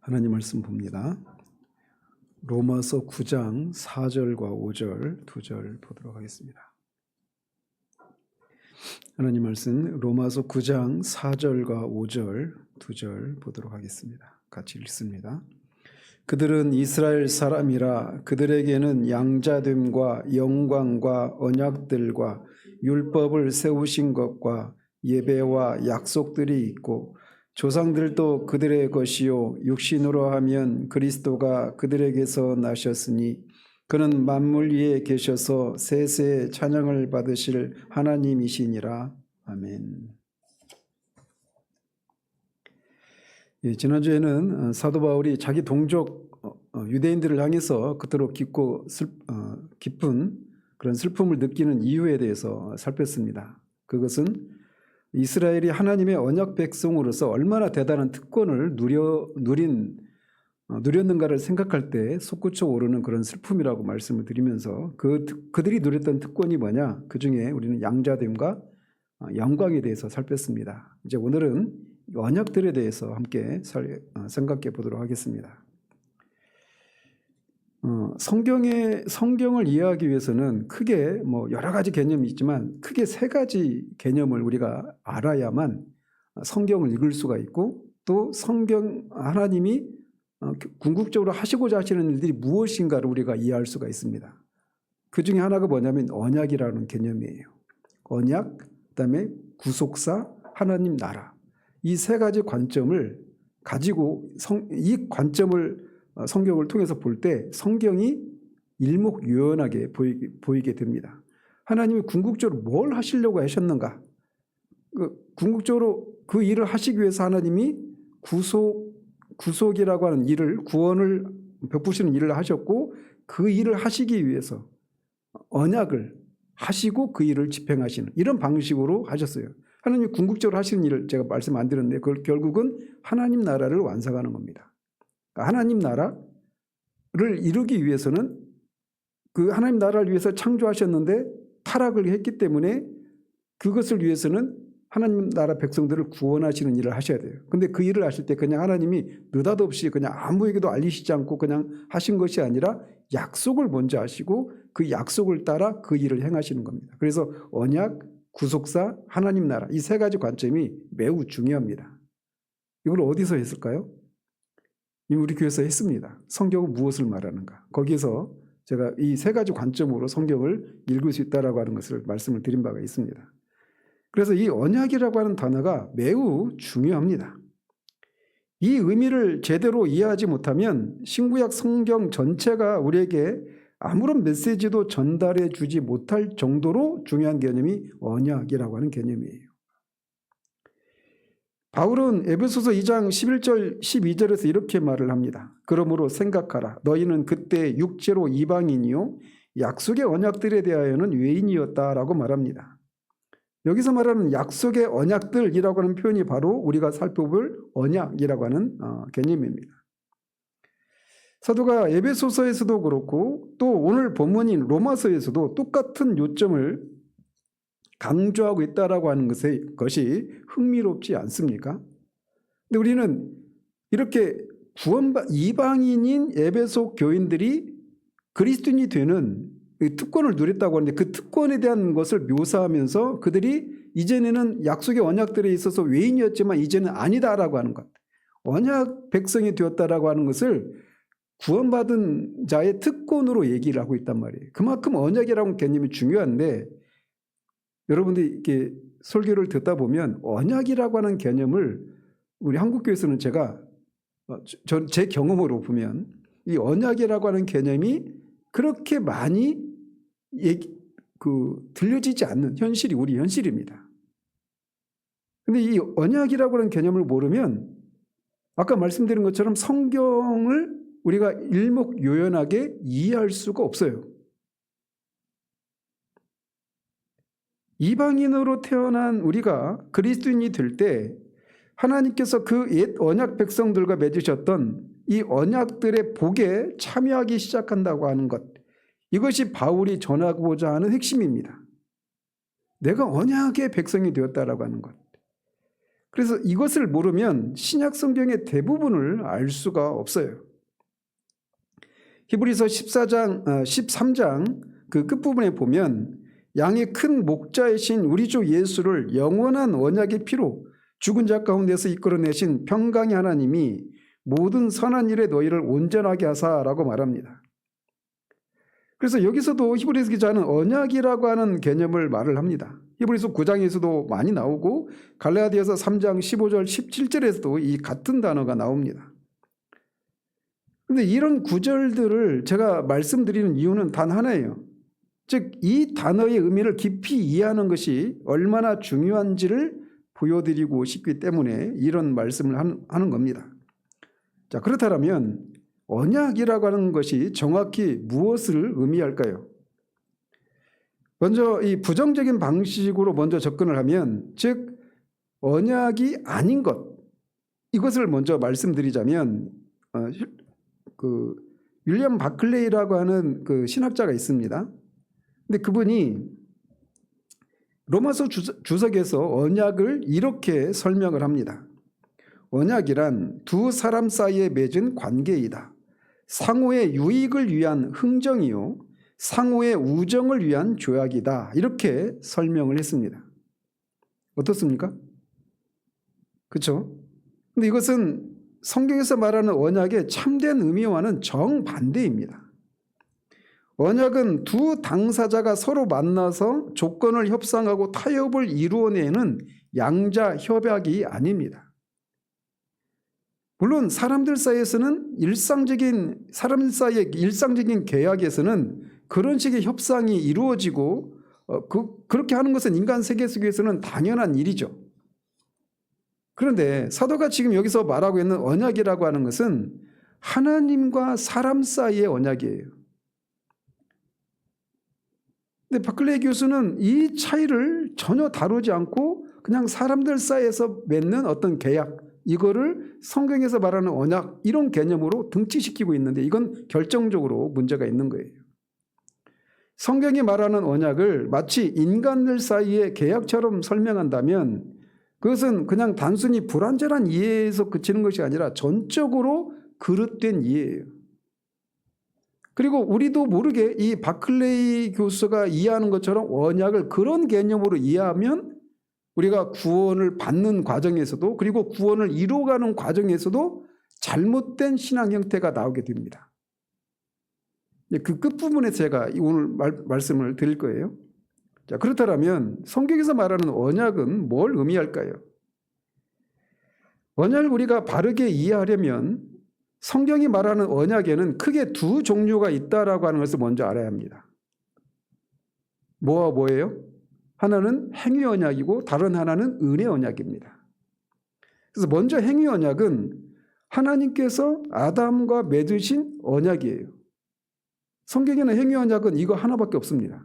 하나님 말씀 봅니다. 로마서 9장 4절과 5절, 2절 보도록 하겠습니다. 하나님 말씀 로마서 9장 4절과 5절, 2절 보도록 하겠습니다. 같이 읽습니다. 그들은 이스라엘 사람이라 그들에게는 양자됨과 영광과 언약들과 율법을 세우신 것과 예배와 약속들이 있고 조상들도 그들의 것이요 육신으로 하면 그리스도가 그들에게서 나셨으니 그는 만물 위에 계셔서 세세의 찬양을 받으실 하나님이시니라. 아멘. 예, 지난주에는 사도 바울이 자기 동족 유대인들을 향해서 그토록 깊은 그런 슬픔을 느끼는 이유에 대해서 살폈습니다. 그것은 이스라엘이 하나님의 언약 백성으로서 얼마나 대단한 특권을 누렸는가를 생각할 때 솟구쳐 오르는 그런 슬픔이라고 말씀을 드리면서 그들이 누렸던 특권이 뭐냐? 그 중에 우리는 양자됨과 영광에 대해서 살폈습니다. 이제 오늘은 언약들에 대해서 함께 생각해 보도록 하겠습니다. 성경을 이해하기 위해서는 크게 여러 가지 개념이 있지만 크게 세 가지 개념을 우리가 알아야만 성경을 읽을 수가 있고 또 하나님이 궁극적으로 하시고자 하시는 일들이 무엇인가를 우리가 이해할 수가 있습니다. 그 중에 하나가 뭐냐면 언약이라는 개념이에요. 언약, 그다음에 구속사, 하나님 나라. 이 세 가지 관점을 가지고 이 관점을 성경을 통해서 볼 때 성경이 일목요연하게 보이게 됩니다. 하나님이 궁극적으로 뭘 하시려고 하셨는가? 궁극적으로 그 일을 하시기 위해서 하나님이 구속이라고 하는 일을, 구원을 베푸시는 일을 하셨고 그 일을 하시기 위해서 언약을 하시고 그 일을 집행하시는 이런 방식으로 하셨어요. 하나님이 궁극적으로 하시는 일을 제가 말씀 안 드렸는데 그걸 결국은 하나님 나라를 완성하는 겁니다. 하나님 나라를 이루기 위해서는 그 하나님 나라를 위해서 창조하셨는데 타락을 했기 때문에 그것을 위해서는 하나님 나라 백성들을 구원하시는 일을 하셔야 돼요. 근데 그 일을 하실 때 그냥 하나님이 느닷없이 그냥 아무에게도 알리시지 않고 그냥 하신 것이 아니라 약속을 먼저 하시고 그 약속을 따라 그 일을 행하시는 겁니다. 그래서 언약, 구속사, 하나님 나라 이 세 가지 관점이 매우 중요합니다. 이걸 어디서 했을까요? 우리 교회에서 했습니다. 성경은 무엇을 말하는가? 거기에서 제가 이 세 가지 관점으로 성경을 읽을 수 있다라고 하는 것을 말씀을 드린 바가 있습니다. 그래서 이 언약이라고 하는 단어가 매우 중요합니다. 이 의미를 제대로 이해하지 못하면 신구약 성경 전체가 우리에게 아무런 메시지도 전달해 주지 못할 정도로 중요한 개념이 언약이라고 하는 개념이에요. 바울은 에베소서 2장 11절 12절에서 이렇게 말을 합니다. 그러므로 생각하라. 너희는 그때 육체로 이방인이요 약속의 언약들에 대하여는 외인이었다라고 말합니다. 여기서 말하는 약속의 언약들이라고 하는 표현이 바로 우리가 살펴볼 언약이라고 하는 개념입니다. 사도가 에베소서에서도 그렇고 또 오늘 본문인 로마서에서도 똑같은 요점을 강조하고 있다라고 하는 것이 흥미롭지 않습니까? 근데 우리는 이렇게 이방인인 에베소 교인들이 그리스도인이 되는 특권을 누렸다고 하는데 그 특권에 대한 것을 묘사하면서 그들이 이전에는 약속의 언약들에 있어서 외인이었지만 이제는 아니다라고 하는 것. 언약 백성이 되었다라고 하는 것을 구원받은 자의 특권으로 얘기를 하고 있단 말이에요. 그만큼 언약이라고 하는 개념이 중요한데 여러분들이 이렇게 설교를 듣다 보면 언약이라고 하는 개념을 우리 한국교회에서는 제 경험으로 보면 이 언약이라고 하는 개념이 그렇게 많이 들려지지 않는 현실이 우리 현실입니다. 그런데 이 언약이라고 하는 개념을 모르면 아까 말씀드린 것처럼 성경을 우리가 일목요연하게 이해할 수가 없어요. 이방인으로 태어난 우리가 그리스도인이 될 때 하나님께서 그 옛 언약 백성들과 맺으셨던 이 언약들의 복에 참여하기 시작한다고 하는 것, 이것이 바울이 전하고자 하는 핵심입니다. 내가 언약의 백성이 되었다라고 하는 것. 그래서 이것을 모르면 신약 성경의 대부분을 알 수가 없어요. 히브리서 13장 그 끝부분에 보면 양의 큰 목자이신 우리 주 예수를 영원한 언약의 피로 죽은 자 가운데서 이끌어내신 평강의 하나님이 모든 선한 일에 너희를 온전하게 하사라고 말합니다. 그래서 여기서도 히브리서 기자는 언약이라고 하는 개념을 말을 합니다. 히브리서 9장에서도 많이 나오고 갈라디아서 3장 15절 17절에서도 이 같은 단어가 나옵니다. 그런데 이런 구절들을 제가 말씀드리는 이유는 단 하나예요. 즉 이 단어의 의미를 깊이 이해하는 것이 얼마나 중요한지를 보여드리고 싶기 때문에 이런 말씀을 하는 겁니다. 자, 그렇다면 언약이라고 하는 것이 정확히 무엇을 의미할까요? 먼저 이 부정적인 방식으로 먼저 접근을 하면, 즉 언약이 아닌 것, 이것을 먼저 말씀드리자면 그 윌리엄 바클레이라고 하는 그 신학자가 있습니다. 근데 그분이 로마서 주석에서 언약을 이렇게 설명을 합니다. 언약이란 두 사람 사이에 맺은 관계이다. 상호의 유익을 위한 흥정이요 상호의 우정을 위한 조약이다. 이렇게 설명을 했습니다. 어떻습니까? 그렇죠? 근데 이것은 성경에서 말하는 언약의 참된 의미와는 정반대입니다. 언약은 두 당사자가 서로 만나서 조건을 협상하고 타협을 이루어내는 양자 협약이 아닙니다. 물론 사람들 사이에서는 사람들 사이의 일상적인 계약에서는 그런 식의 협상이 이루어지고 그렇게 하는 것은 인간 세계 속에서는 당연한 일이죠. 그런데 사도가 지금 여기서 말하고 있는 언약이라고 하는 것은 하나님과 사람 사이의 언약이에요. 근데 바클레이 교수는 이 차이를 전혀 다루지 않고 그냥 사람들 사이에서 맺는 어떤 계약, 이거를 성경에서 말하는 언약, 이런 개념으로 등치시키고 있는데 이건 결정적으로 문제가 있는 거예요. 성경이 말하는 언약을 마치 인간들 사이의 계약처럼 설명한다면 그것은 그냥 단순히 불완전한 이해에서 그치는 것이 아니라 전적으로 그릇된 이해예요. 그리고 우리도 모르게 이 바클레이 교수가 이해하는 것처럼 언약을 그런 개념으로 이해하면 우리가 구원을 받는 과정에서도, 그리고 구원을 이루어가는 과정에서도 잘못된 신앙 형태가 나오게 됩니다. 그 끝부분에서 제가 오늘 말씀을 드릴 거예요. 자, 그렇다면 성경에서 말하는 언약은 뭘 의미할까요? 언약을 우리가 바르게 이해하려면 성경이 말하는 언약에는 크게 두 종류가 있다라고 하는 것을 먼저 알아야 합니다. 뭐와 뭐예요? 하나는 행위 언약이고 다른 하나는 은혜 언약입니다. 그래서 먼저 행위 언약은 하나님께서 아담과 맺으신 언약이에요. 성경에는 행위 언약은 이거 하나밖에 없습니다.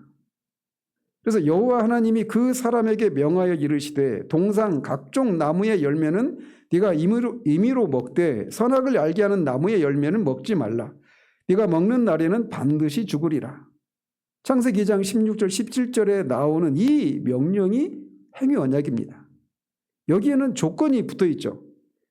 그래서 여호와 하나님이 그 사람에게 명하여 이르시되 동상 각종 나무의 열매는 네가 임의로 먹되 선악을 알게 하는 나무의 열매는 먹지 말라. 네가 먹는 날에는 반드시 죽으리라. 창세기 2장 16절 17절에 나오는 이 명령이 행위 언약입니다. 여기에는 조건이 붙어 있죠.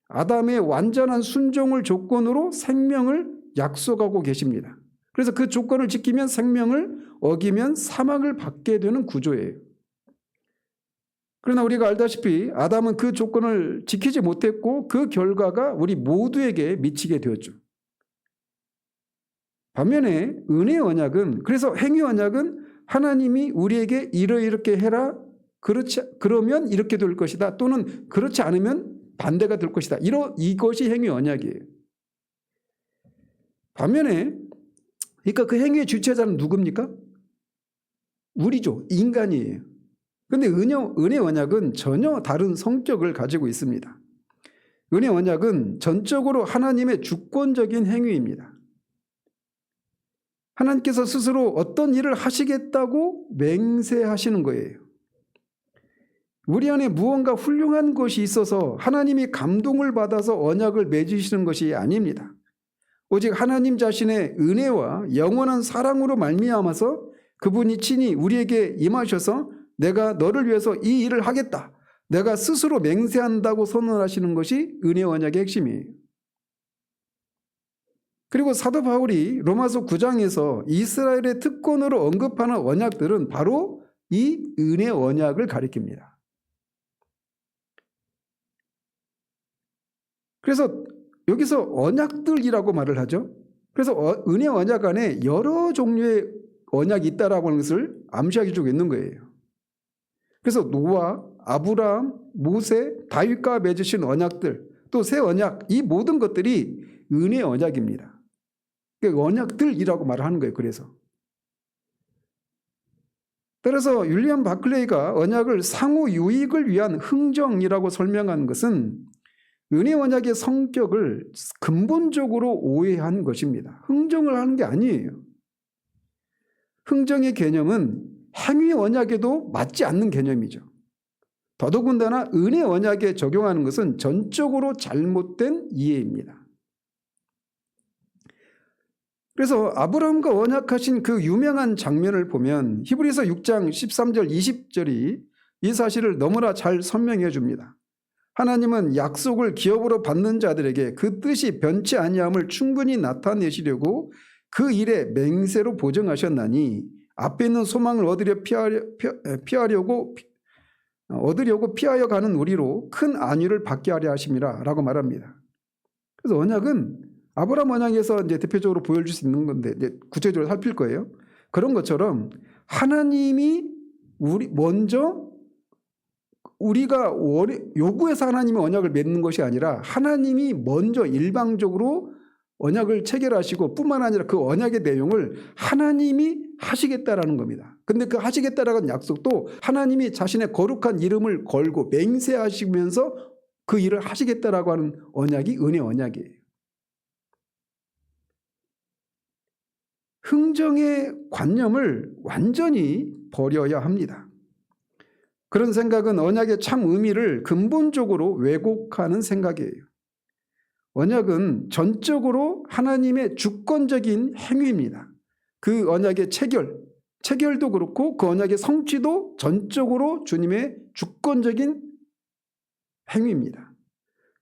아담의 완전한 순종을 조건으로 생명을 약속하고 계십니다. 그래서 그 조건을 지키면 생명을, 어기면 사망을 받게 되는 구조예요. 그러나 우리가 알다시피 아담은 그 조건을 지키지 못했고 그 결과가 우리 모두에게 미치게 되었죠. 반면에 은혜 언약은, 그래서 행위 언약은 하나님이 우리에게 이렇게 해라, 그러면 이렇게 될 것이다, 또는 그렇지 않으면 반대가 될 것이다, 이것이 행위 언약이에요. 반면에 그러니까 그 행위의 주체자는 누굽니까? 우리죠. 인간이에요. 그런데 은혜 언약은 전혀 다른 성격을 가지고 있습니다. 은혜 언약은 전적으로 하나님의 주권적인 행위입니다. 하나님께서 스스로 어떤 일을 하시겠다고 맹세하시는 거예요. 우리 안에 무언가 훌륭한 것이 있어서 하나님이 감동을 받아서 언약을 맺으시는 것이 아닙니다. 오직 하나님 자신의 은혜와 영원한 사랑으로 말미암아서 그분이 친히 우리에게 임하셔서 내가 너를 위해서 이 일을 하겠다, 내가 스스로 맹세한다고 선언하시는 것이 은혜 언약의 핵심이에요. 그리고 사도 바울이 로마서 9장에서 이스라엘의 특권으로 언급하는 언약들은 바로 이 은혜 언약을 가리킵니다. 그래서 여기서 언약들이라고 말을 하죠. 그래서 은혜 언약 안에 여러 종류의 언약이 있다라고 하는 것을 암시하게 주고 있는 거예요. 그래서 노아, 아브라함, 모세, 다윗과 맺으신 언약들, 또 새 언약, 이 모든 것들이 은혜 언약입니다. 그러니까 언약들이라고 말을 하는 거예요. 따라서 윌리엄 바클레이가 언약을 상호 유익을 위한 흥정이라고 설명한 것은 은혜 언약의 성격을 근본적으로 오해한 것입니다. 흥정을 하는 게 아니에요. 흥정의 개념은 행위 언약에도 맞지 않는 개념이죠. 더더군다나 은혜 언약에 적용하는 것은 전적으로 잘못된 이해입니다. 그래서 아브라함과 언약하신 그 유명한 장면을 보면 히브리서 6장 13절 20절이 이 사실을 너무나 잘 설명해 줍니다. 하나님은 약속을 기업으로 받는 자들에게 그 뜻이 변치 아니함을 충분히 나타내시려고 그 일에 맹세로 보증하셨나니 앞에 있는 소망을 얻으려고 피하여 가는 우리로 큰 안위를 받게 하려 하심이라 라고 말합니다. 그래서 언약은 아브라함 언약에서 이제 대표적으로 보여줄 수 있는 건데 이제 구체적으로 살필 거예요. 그런 것처럼 하나님이 먼저 우리가 요구해서 하나님이 언약을 맺는 것이 아니라 하나님이 먼저 일방적으로 언약을 체결하시고 뿐만 아니라 그 언약의 내용을 하나님이 하시겠다라는 겁니다. 근데 그 하시겠다라는 약속도 하나님이 자신의 거룩한 이름을 걸고 맹세하시면서 그 일을 하시겠다라고 하는 언약이 은혜 언약이에요. 흥정의 관념을 완전히 버려야 합니다. 그런 생각은 언약의 참 의미를 근본적으로 왜곡하는 생각이에요. 언약은 전적으로 하나님의 주권적인 행위입니다. 그 언약의 체결도 그렇고 그 언약의 성취도 전적으로 주님의 주권적인 행위입니다.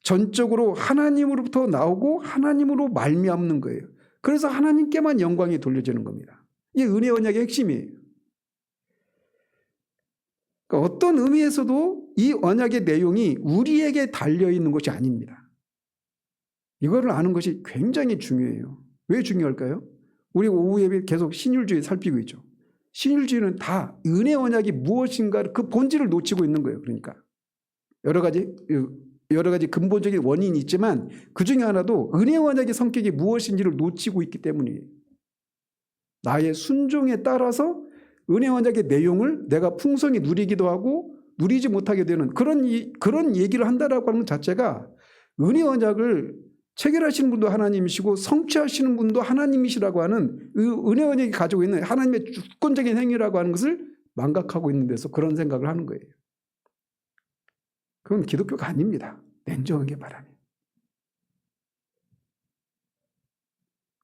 전적으로 하나님으로부터 나오고 하나님으로 말미암는 거예요. 그래서 하나님께만 영광이 돌려지는 겁니다. 이게 은혜 언약의 핵심이에요. 그러니까 어떤 의미에서도 이 언약의 내용이 우리에게 달려있는 것이 아닙니다. 이거를 아는 것이 굉장히 중요해요. 왜 중요할까요? 우리 오후 예배 계속 신율주의 살피고 있죠. 신율주의는 다 은혜 언약이 무엇인가 그 본질을 놓치고 있는 거예요. 그러니까 여러 가지 근본적인 원인이 있지만 그 중에 하나도 은혜 언약의 성격이 무엇인지를 놓치고 있기 때문이에요. 나의 순종에 따라서 은혜 언약의 내용을 내가 풍성히 누리기도 하고 누리지 못하게 되는 그런 얘기를 한다라고 하는 것 자체가 은혜 언약을 체결하시는 분도 하나님이시고 성취하시는 분도 하나님이시라고 하는 은혜 언약이 가지고 있는 하나님의 주권적인 행위라고 하는 것을 망각하고 있는 데서 그런 생각을 하는 거예요. 그건 기독교가 아닙니다. 냉정하게 말하면.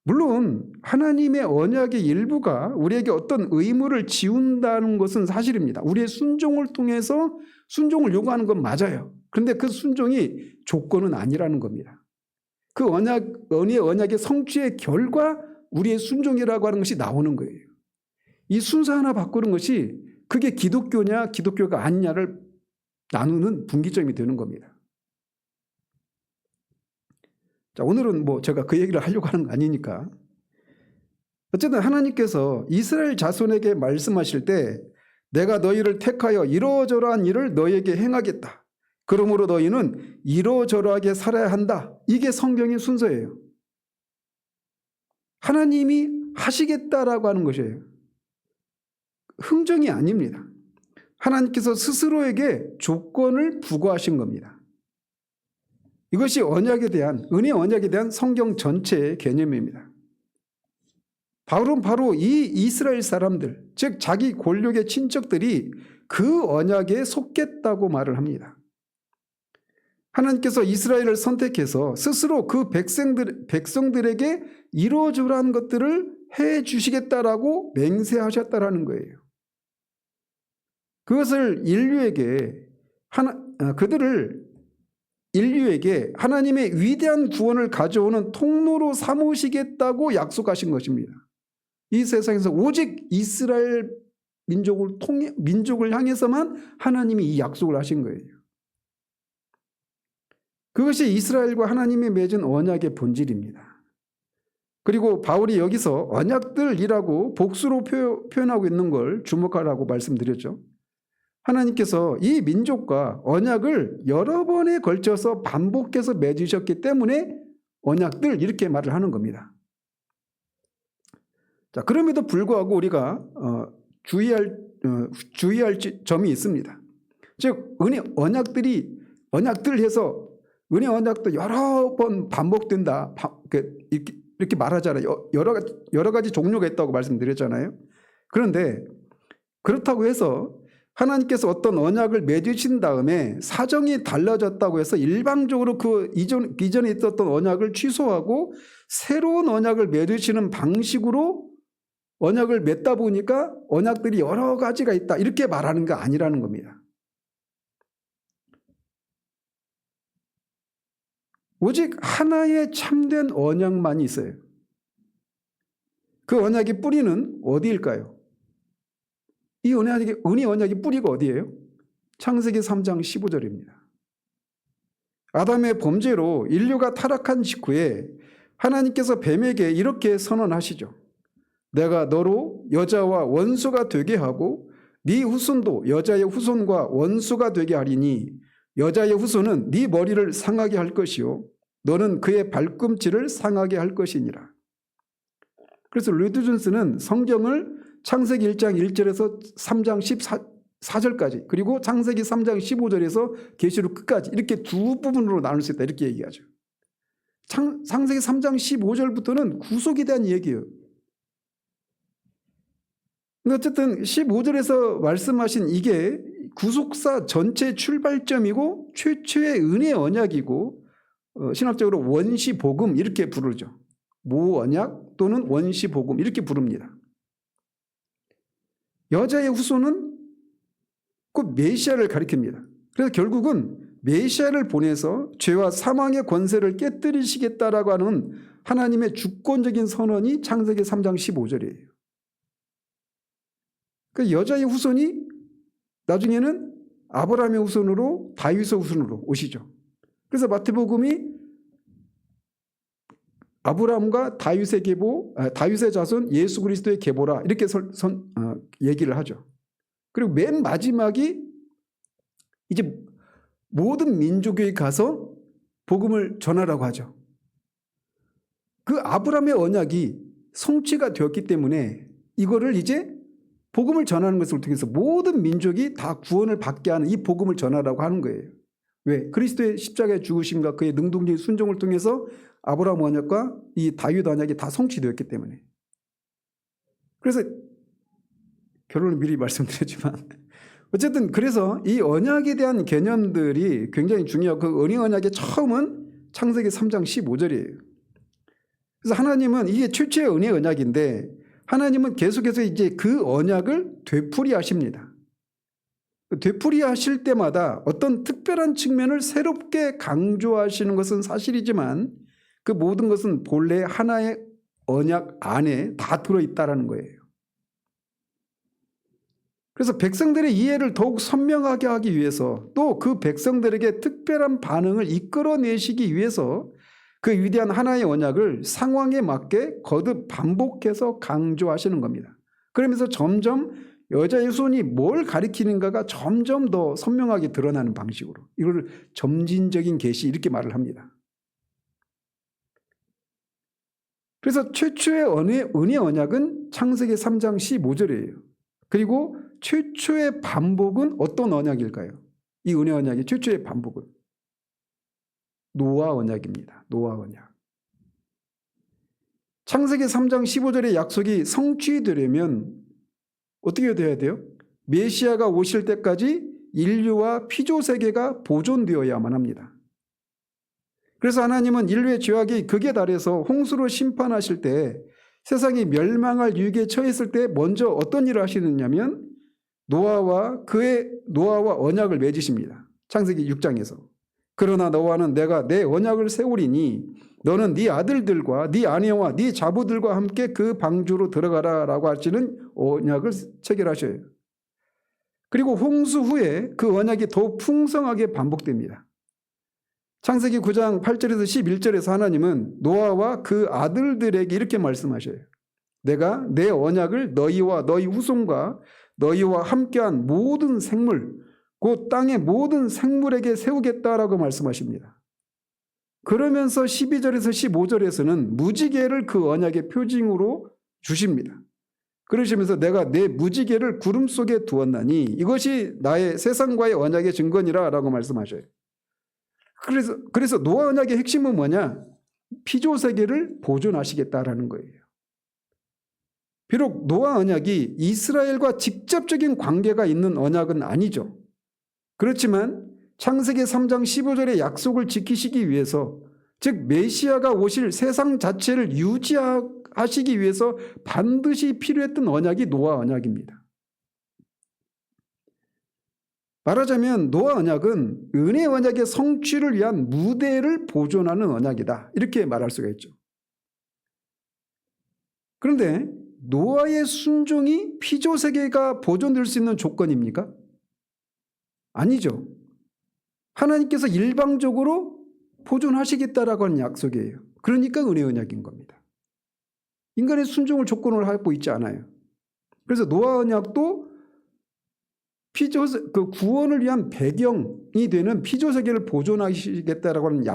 물론 하나님의 언약의 일부가 우리에게 어떤 의무를 지운다는 것은 사실입니다. 우리의 순종을 통해서 순종을 요구하는 건 맞아요. 그런데 그 순종이 조건은 아니라는 겁니다. 그 은혜 언약의 성취의 결과 우리의 순종이라고 하는 것이 나오는 거예요. 이 순서 하나 바꾸는 것이 그게 기독교냐 기독교가 아니냐를 나누는 분기점이 되는 겁니다. 자, 오늘은 제가 그 얘기를 하려고 하는 거 아니니까. 어쨌든 하나님께서 이스라엘 자손에게 말씀하실 때 내가 너희를 택하여 이러저러한 일을 너희에게 행하겠다. 그러므로 너희는 이러저러하게 살아야 한다. 이게 성경의 순서예요. 하나님이 하시겠다라고 하는 것이에요. 흥정이 아닙니다. 하나님께서 스스로에게 조건을 부과하신 겁니다. 이것이 언약에 대한 은혜 언약에 대한 성경 전체의 개념입니다. 바울은 바로 이 이스라엘 사람들, 즉 자기 권력의 친척들이 그 언약에 속겠다고 말을 합니다. 하나님께서 이스라엘을 선택해서 스스로 그 백성들에게 이루어주라는 것들을 해 주시겠다라고 맹세하셨다라는 거예요. 그것을 인류에게 그들을 인류에게 하나님의 위대한 구원을 가져오는 통로로 삼으시겠다고 약속하신 것입니다. 이 세상에서 오직 이스라엘 민족을 향해서만 하나님이 이 약속을 하신 거예요. 그것이 이스라엘과 하나님이 맺은 언약의 본질입니다. 그리고 바울이 여기서 언약들이라고 복수로 표현하고 있는 걸 주목하라고 말씀드렸죠. 하나님께서 이 민족과 언약을 여러 번에 걸쳐서 반복해서 맺으셨기 때문에 언약들 이렇게 말을 하는 겁니다. 자, 그럼에도 불구하고 우리가 주의할 점이 있습니다. 즉 언약들 해서 은혜 언약도 여러 번 반복된다 이렇게 말하잖아요. 여러 가지 종류가 있다고 말씀드렸잖아요. 그런데 그렇다고 해서 하나님께서 어떤 언약을 맺으신 다음에 사정이 달라졌다고 해서 일방적으로 그 이전에 있었던 언약을 취소하고 새로운 언약을 맺으시는 방식으로 언약을 맺다 보니까 언약들이 여러 가지가 있다 이렇게 말하는 게 아니라는 겁니다. 오직 하나의 참된 언약만이 있어요. 그 언약의 뿌리는 어디일까요? 이 은혜 언약의 뿌리가 어디예요? 창세기 3장 15절입니다. 아담의 범죄로 인류가 타락한 직후에 하나님께서 뱀에게 이렇게 선언하시죠. 내가 너로 여자와 원수가 되게 하고 네 후손도 여자의 후손과 원수가 되게 하리니 여자의 후손은 네 머리를 상하게 할 것이요 너는 그의 발꿈치를 상하게 할 것이니라. 그래서 로이드 존스는 성경을 창세기 1장 1절에서 3장 14절까지 그리고 창세기 3장 15절에서 계시록 끝까지 이렇게 두 부분으로 나눌 수 있다 이렇게 얘기하죠. 창세기 3장 15절부터는 구속에 대한 얘기예요. 어쨌든 15절에서 말씀하신 이게 구속사 전체 출발점이고 최초의 은혜 언약이고 신학적으로 원시복음 이렇게 부르죠. 모언약 또는 원시복음 이렇게 부릅니다. 여자의 후손은 곧 메시아를 가리킵니다. 그래서 결국은 메시아를 보내서 죄와 사망의 권세를 깨뜨리시겠다라고 하는 하나님의 주권적인 선언이 창세기 3장 15절이에요. 그 여자의 후손이 나중에는 아브라함의 후손으로 다윗의 후손으로 오시죠. 그래서 마태복음이 아브라함과 다윗의 계보, 다윗의 자손 예수 그리스도의 계보라 이렇게 얘기를 하죠. 그리고 맨 마지막이 이제 모든 민족에 가서 복음을 전하라고 하죠. 그 아브라함의 언약이 성취가 되었기 때문에 이거를 이제 복음을 전하는 것을 통해서 모든 민족이 다 구원을 받게 하는 이 복음을 전하라고 하는 거예요. 왜? 그리스도의 십자가의 죽으심과 그의 능동적인 순종을 통해서 아브라함 언약과 이 다윗 언약이 다 성취되었기 때문에. 그래서 결론을 미리 말씀드렸지만 어쨌든 그래서 이 언약에 대한 개념들이 굉장히 중요하고 그 은혜 언약의 처음은 창세기 3장 15절이에요. 그래서 하나님은 이게 최초의 은혜 언약인데 하나님은 계속해서 이제 그 언약을 되풀이하십니다. 되풀이하실 때마다 어떤 특별한 측면을 새롭게 강조하시는 것은 사실이지만 그 모든 것은 본래 하나의 언약 안에 다 들어있다는 거예요. 그래서 백성들의 이해를 더욱 선명하게 하기 위해서 또 그 백성들에게 특별한 반응을 이끌어내시기 위해서 그 위대한 하나의 언약을 상황에 맞게 거듭 반복해서 강조하시는 겁니다. 그러면서 점점 여자의 후손이 뭘 가리키는가가 점점 더 선명하게 드러나는 방식으로 이걸 점진적인 계시 이렇게 말을 합니다. 그래서 최초의 은혜 언약은 창세기 3장 15절이에요. 그리고 최초의 반복은 어떤 언약일까요? 이 은혜 언약의 최초의 반복은 노아 언약입니다. 노아 언약. 창세기 3장 15절의 약속이 성취되려면 어떻게 돼야 돼요? 메시아가 오실 때까지 인류와 피조 세계가 보존되어야만 합니다. 그래서 하나님은 인류의 죄악이 극에 달해서 홍수로 심판하실 때 세상이 멸망할 위기에 처했을 때 먼저 어떤 일을 하시느냐면 노아와 언약을 맺으십니다. 창세기 6장에서. 그러나 너와는 내가 내 언약을 세우리니 너는 네 아들들과 네 아내와 네 자부들과 함께 그 방주로 들어가라라고 하시는 언약을 체결하셔요. 그리고 홍수 후에 그 언약이 더 풍성하게 반복됩니다. 창세기 9장 8절에서 11절에서 하나님은 노아와 그 아들들에게 이렇게 말씀하셔요. 내가 내 언약을 너희와 너희 후손과 너희와 함께한 모든 생물, 곧 땅의 모든 생물에게 세우겠다라고 말씀하십니다. 그러면서 12절에서 15절에서는 무지개를 그 언약의 표징으로 주십니다. 그러시면서 내가 내 무지개를 구름 속에 두었나니 이것이 나의 세상과의 언약의 증거니라 라고 말씀하셔요. 그래서 노아 언약의 핵심은 뭐냐? 피조세계를 보존하시겠다라는 거예요. 비록 노아 언약이 이스라엘과 직접적인 관계가 있는 언약은 아니죠. 그렇지만 창세기 3장 15절의 약속을 지키시기 위해서, 즉 메시아가 오실 세상 자체를 유지하시기 위해서 반드시 필요했던 언약이 노아 언약입니다. 말하자면 노아 언약은 은혜 언약의 성취를 위한 무대를 보존하는 언약이다, 이렇게 말할 수가 있죠. 그런데 노아의 순종이 피조세계가 보존될 수 있는 조건입니까? 아니죠. 하나님께서 일방적으로 보존하시겠다라고 하는 약속이에요. 그러니까 은혜 언약인 겁니다. 인간의 순종을 조건으로 하고 있지 않아요. 그래서 노아 언약도 그 구원을 위한 배경이 되는 피조세계를 보존하시겠다라고 하는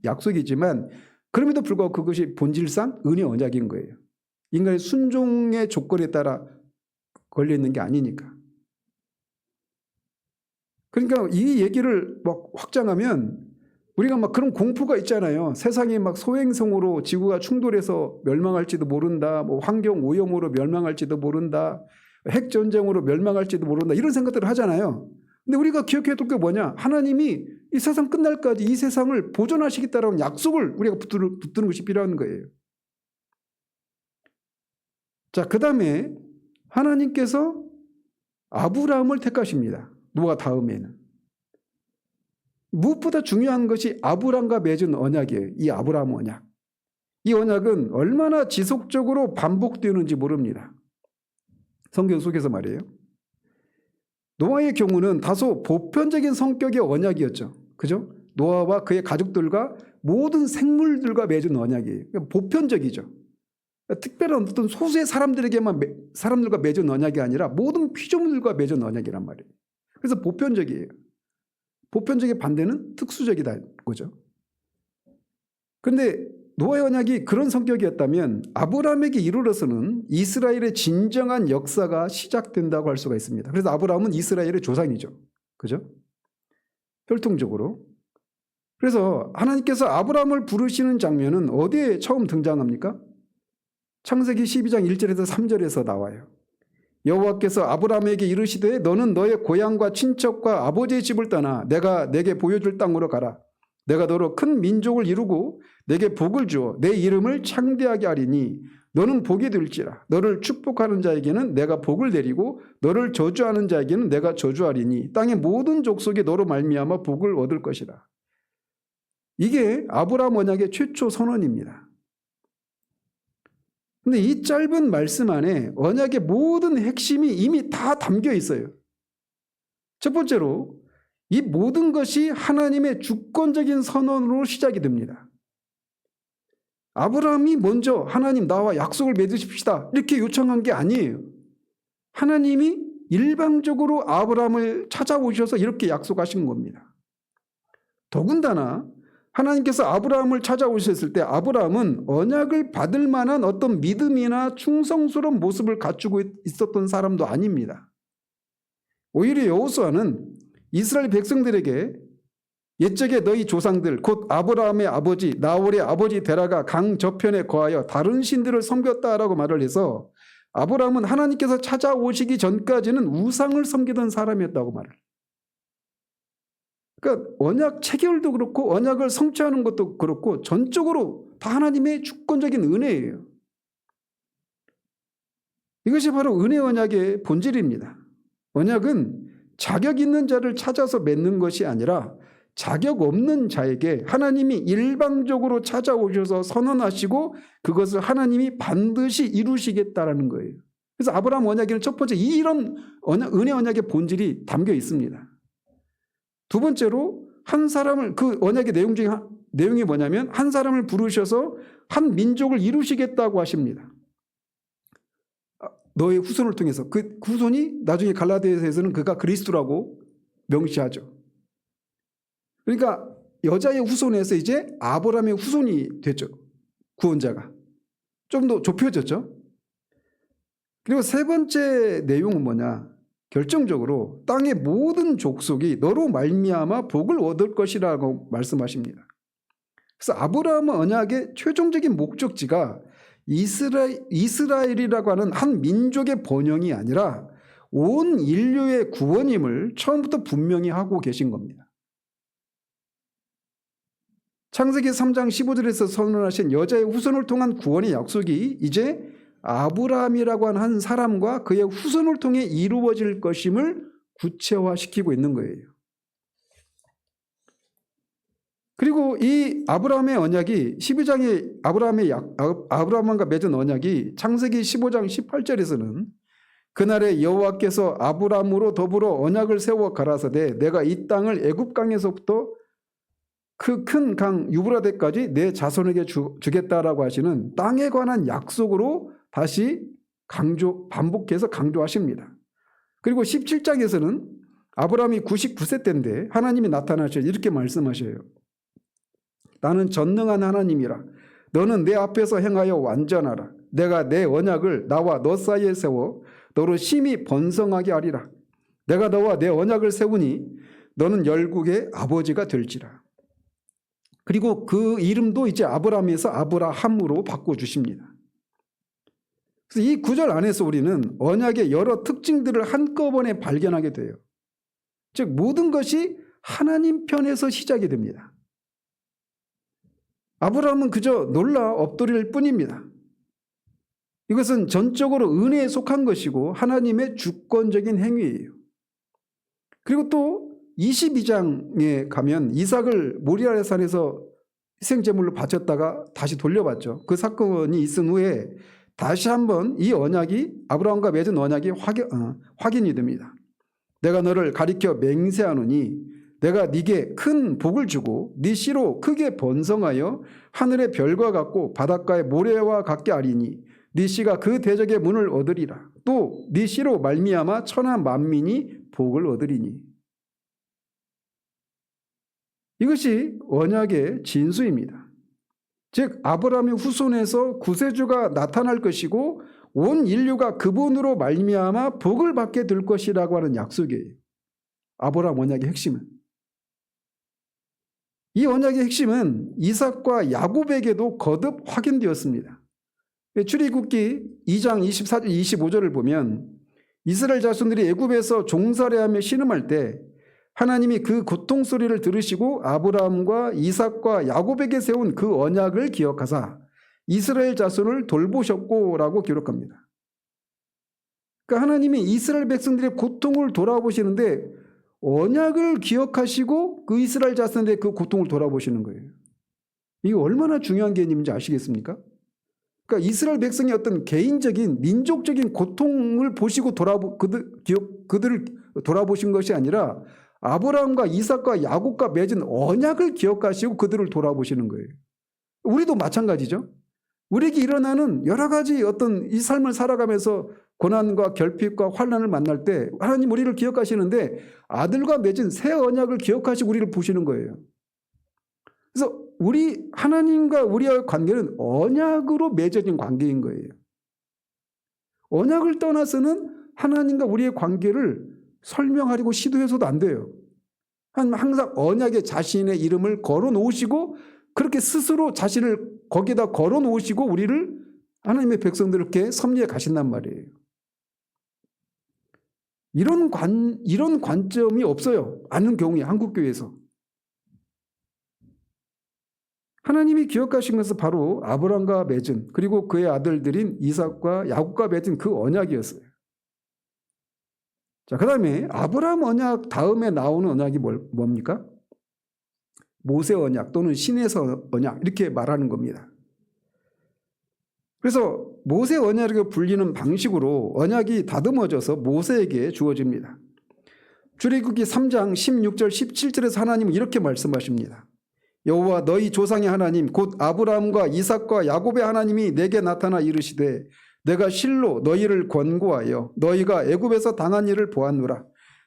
약속이지만, 그럼에도 불구하고 그것이 본질상 은혜 언약인 거예요. 인간의 순종의 조건에 따라 걸려있는 게 아니니까. 그러니까 이 얘기를 막 확장하면 우리가 막 그런 공포가 있잖아요. 세상이 막 소행성으로 지구가 충돌해서 멸망할지도 모른다, 뭐 환경 오염으로 멸망할지도 모른다, 핵전쟁으로 멸망할지도 모른다, 이런 생각들을 하잖아요. 근데 우리가 기억해야 될 게 뭐냐? 하나님이 이 세상 끝날까지 이 세상을 보존하시겠다라는 약속을 우리가 붙드는 것이 필요한 거예요. 자, 그 다음에 하나님께서 아브라함을 택하십니다. 노아 다음에는. 무엇보다 중요한 것이 아브라함과 맺은 언약이에요. 이 아브라함 언약. 이 언약은 얼마나 지속적으로 반복되는지 모릅니다. 성경 속에서 말이에요. 노아의 경우는 다소 보편적인 성격의 언약이었죠. 그죠? 노아와 그의 가족들과 모든 생물들과 맺은 언약이에요. 보편적이죠. 특별한 어떤 소수의 사람들과 맺은 언약이 아니라 모든 피조물들과 맺은 언약이란 말이에요. 그래서 보편적이에요. 보편적의 반대는 특수적이다 거죠. 그런데 노아의 언약이 그런 성격이었다면 아브라함에게 이르러서는 이스라엘의 진정한 역사가 시작된다고 할 수가 있습니다. 그래서 아브라함은 이스라엘의 조상이죠. 그죠? 혈통적으로. 그래서 하나님께서 아브라함을 부르시는 장면은 어디에 처음 등장합니까? 창세기 12장 1절에서 3절에서 나와요. 여호와께서 아브라함에게 이르시되 너는 너의 고향과 친척과 아버지의 집을 떠나 내가 내게 보여줄 땅으로 가라. 내가 너로 큰 민족을 이루고 내게 복을 주어 내 이름을 창대하게 하리니 너는 복이 될지라. 너를 축복하는 자에게는 내가 복을 내리고 너를 저주하는 자에게는 내가 저주하리니 땅의 모든 족속이 너로 말미암아 복을 얻을 것이라. 이게 아브라함 언약의 최초 선언입니다. 근데 이 짧은 말씀 안에 언약의 모든 핵심이 이미 다 담겨 있어요. 첫 번째로 이 모든 것이 하나님의 주권적인 선언으로 시작이 됩니다. 아브라함이 먼저 하나님 나와 약속을 맺으십시다 이렇게 요청한 게 아니에요. 하나님이 일방적으로 아브라함을 찾아오셔서 이렇게 약속하신 겁니다. 더군다나 하나님께서 아브라함을 찾아오셨을 때 아브라함은 언약을 받을 만한 어떤 믿음이나 충성스러운 모습을 갖추고 있었던 사람도 아닙니다. 오히려 여호수아는 이스라엘 백성들에게 옛적에 너희 조상들 곧 아브라함의 아버지 나홀의 아버지 데라가 강 저편에 거하여 다른 신들을 섬겼다라고 말을 해서 아브라함은 하나님께서 찾아오시기 전까지는 우상을 섬기던 사람이었다고 말을 해요. 그러니까 언약 체결도 그렇고 언약을 성취하는 것도 그렇고 전적으로 다 하나님의 주권적인 은혜예요. 이것이 바로 은혜 언약의 본질입니다. 언약은 자격 있는 자를 찾아서 맺는 것이 아니라 자격 없는 자에게 하나님이 일방적으로 찾아오셔서 선언하시고 그것을 하나님이 반드시 이루시겠다라는 거예요. 그래서 아브라함 언약에는 첫 번째 이런 은혜 언약의 본질이 담겨 있습니다. 두 번째로 한 사람을, 그 언약의 내용 중에 내용이 뭐냐면 한 사람을 부르셔서 한 민족을 이루시겠다고 하십니다. 너의 후손을 통해서. 그 후손이 나중에 갈라디아서에서는 그가 그리스도라고 명시하죠. 그러니까 여자의 후손에서 이제 아브라함의 후손이 됐죠. 구원자가. 좀 더 좁혀졌죠. 그리고 세 번째 내용은 뭐냐. 결정적으로 땅의 모든 족속이 너로 말미암아 복을 얻을 것이라고 말씀하십니다. 그래서 아브라함 언약의 최종적인 목적지가 이스라엘이라고 하는 한 민족의 번영이 아니라 온 인류의 구원임을 처음부터 분명히 하고 계신 겁니다. 창세기 3장 15절에서 선언하신 여자의 후손을 통한 구원의 약속이 이제 아브라함이라고 하는 한 사람과 그의 후손을 통해 이루어질 것임을 구체화시키고 있는 거예요. 그리고 이 아브라함의 언약이 12장의 아브라함과 맺은 언약이 창세기 15장 18절에서는 그날에 여호와께서 아브라함으로 더불어 언약을 세워 가라사대 내가 이 땅을 애굽 강에서부터 그 큰 강 유브라데까지 내 자손에게 주겠다라고 하시는 땅에 관한 약속으로 다시 반복해서 강조하십니다. 그리고 17장에서는 아브라함이 99세 때인데 하나님이 나타나셔서 이렇게 말씀하셔요. 나는 전능한 하나님이라. 너는 내 앞에서 행하여 완전하라. 내가 내 언약을 나와 너 사이에 세워 너로 심히 번성하게 하리라. 내가 너와 내 언약을 세우니 너는 열국의 아버지가 될지라. 그리고 그 이름도 이제 아브라함에서 아브라함으로 바꿔주십니다. 그래서 이 구절 안에서 우리는 언약의 여러 특징들을 한꺼번에 발견하게 돼요. 즉 모든 것이 하나님 편에서 시작이 됩니다. 아브라함은 그저 놀라 엎드릴 뿐입니다. 이것은 전적으로 은혜에 속한 것이고 하나님의 주권적인 행위예요. 그리고 또 22장에 가면 이삭을 모리아의 산에서 희생제물로 바쳤다가 다시 돌려받죠. 그 사건이 있은 후에 다시 한번 이 언약이 아브라함과 맺은 언약이 확인이 됩니다. 내가 너를 가리켜 맹세하노니 내가 네게 큰 복을 주고 네 씨로 크게 번성하여 하늘의 별과 같고 바닷가의 모래와 같게 하리니 네 씨가 그 대적의 문을 얻으리라. 또 네 씨로 말미암아 천하 만민이 복을 얻으리니. 이것이 언약의 진수입니다. 즉 아브라함의 후손에서 구세주가 나타날 것이고 온 인류가 그분으로 말미암아 복을 받게 될 것이라고 하는 약속이에요. 아브라함 언약의 핵심은. 이 언약의 핵심은 이삭과 야곱에게도 거듭 확인되었습니다. 출애굽기 2장 24절 25절을 보면 이스라엘 자손들이 애굽에서 종살이하며 신음할 때 하나님이 그 고통 소리를 들으시고 아브라함과 이삭과 야곱에게 세운 그 언약을 기억하사 이스라엘 자손을 돌보셨고라고 기록합니다. 그러니까 하나님이 이스라엘 백성들의 고통을 돌아보시는데 언약을 기억하시고 그 이스라엘 자손들의 그 고통을 돌아보시는 거예요. 이게 얼마나 중요한 개념인지 아시겠습니까? 그러니까 이스라엘 백성의 어떤 개인적인 민족적인 고통을 보시고 그들을 돌아보신 것이 아니라 아브라함과 이삭과 야곱과 맺은 언약을 기억하시고 그들을 돌아보시는 거예요. 우리도 마찬가지죠. 우리에게 일어나는 여러 가지 어떤 이 삶을 살아가면서 고난과 결핍과 환난을 만날 때 하나님 우리를 기억하시는데 아들과 맺은 새 언약을 기억하시고 우리를 보시는 거예요. 그래서 하나님과 우리의 관계는 언약으로 맺어진 관계인 거예요. 언약을 떠나서는 하나님과 우리의 관계를 설명하려고 시도해서도 안 돼요. 항상 언약에 자신의 이름을 걸어 놓으시고 그렇게 스스로 자신을 거기에다 걸어 놓으시고 우리를 하나님의 백성들을 이렇게 섭리해 가신단 말이에요. 이런 관점이 없어요. 않는 경우에 한국교회에서. 하나님이 기억하신 것은 바로 아브라함과 맺은 그리고 그의 아들들인 이삭과 야곱과 맺은 그 언약이었어요. 자, 그 다음에 아브라함 언약 다음에 나오는 언약이 뭡니까? 모세 언약 또는 신에서 언약 이렇게 말하는 겁니다. 그래서 모세 언약으로 불리는 방식으로 언약이 다듬어져서 모세에게 주어집니다. 출애굽기 3장 16절 17절에서 하나님은 이렇게 말씀하십니다. 여호와 너희 조상의 하나님 곧 아브라함과 이삭과 야곱의 하나님이 내게 나타나 이르시되 내가 실로 너희를 권고하여 너희가 애굽에서 당한 일을 보았노라.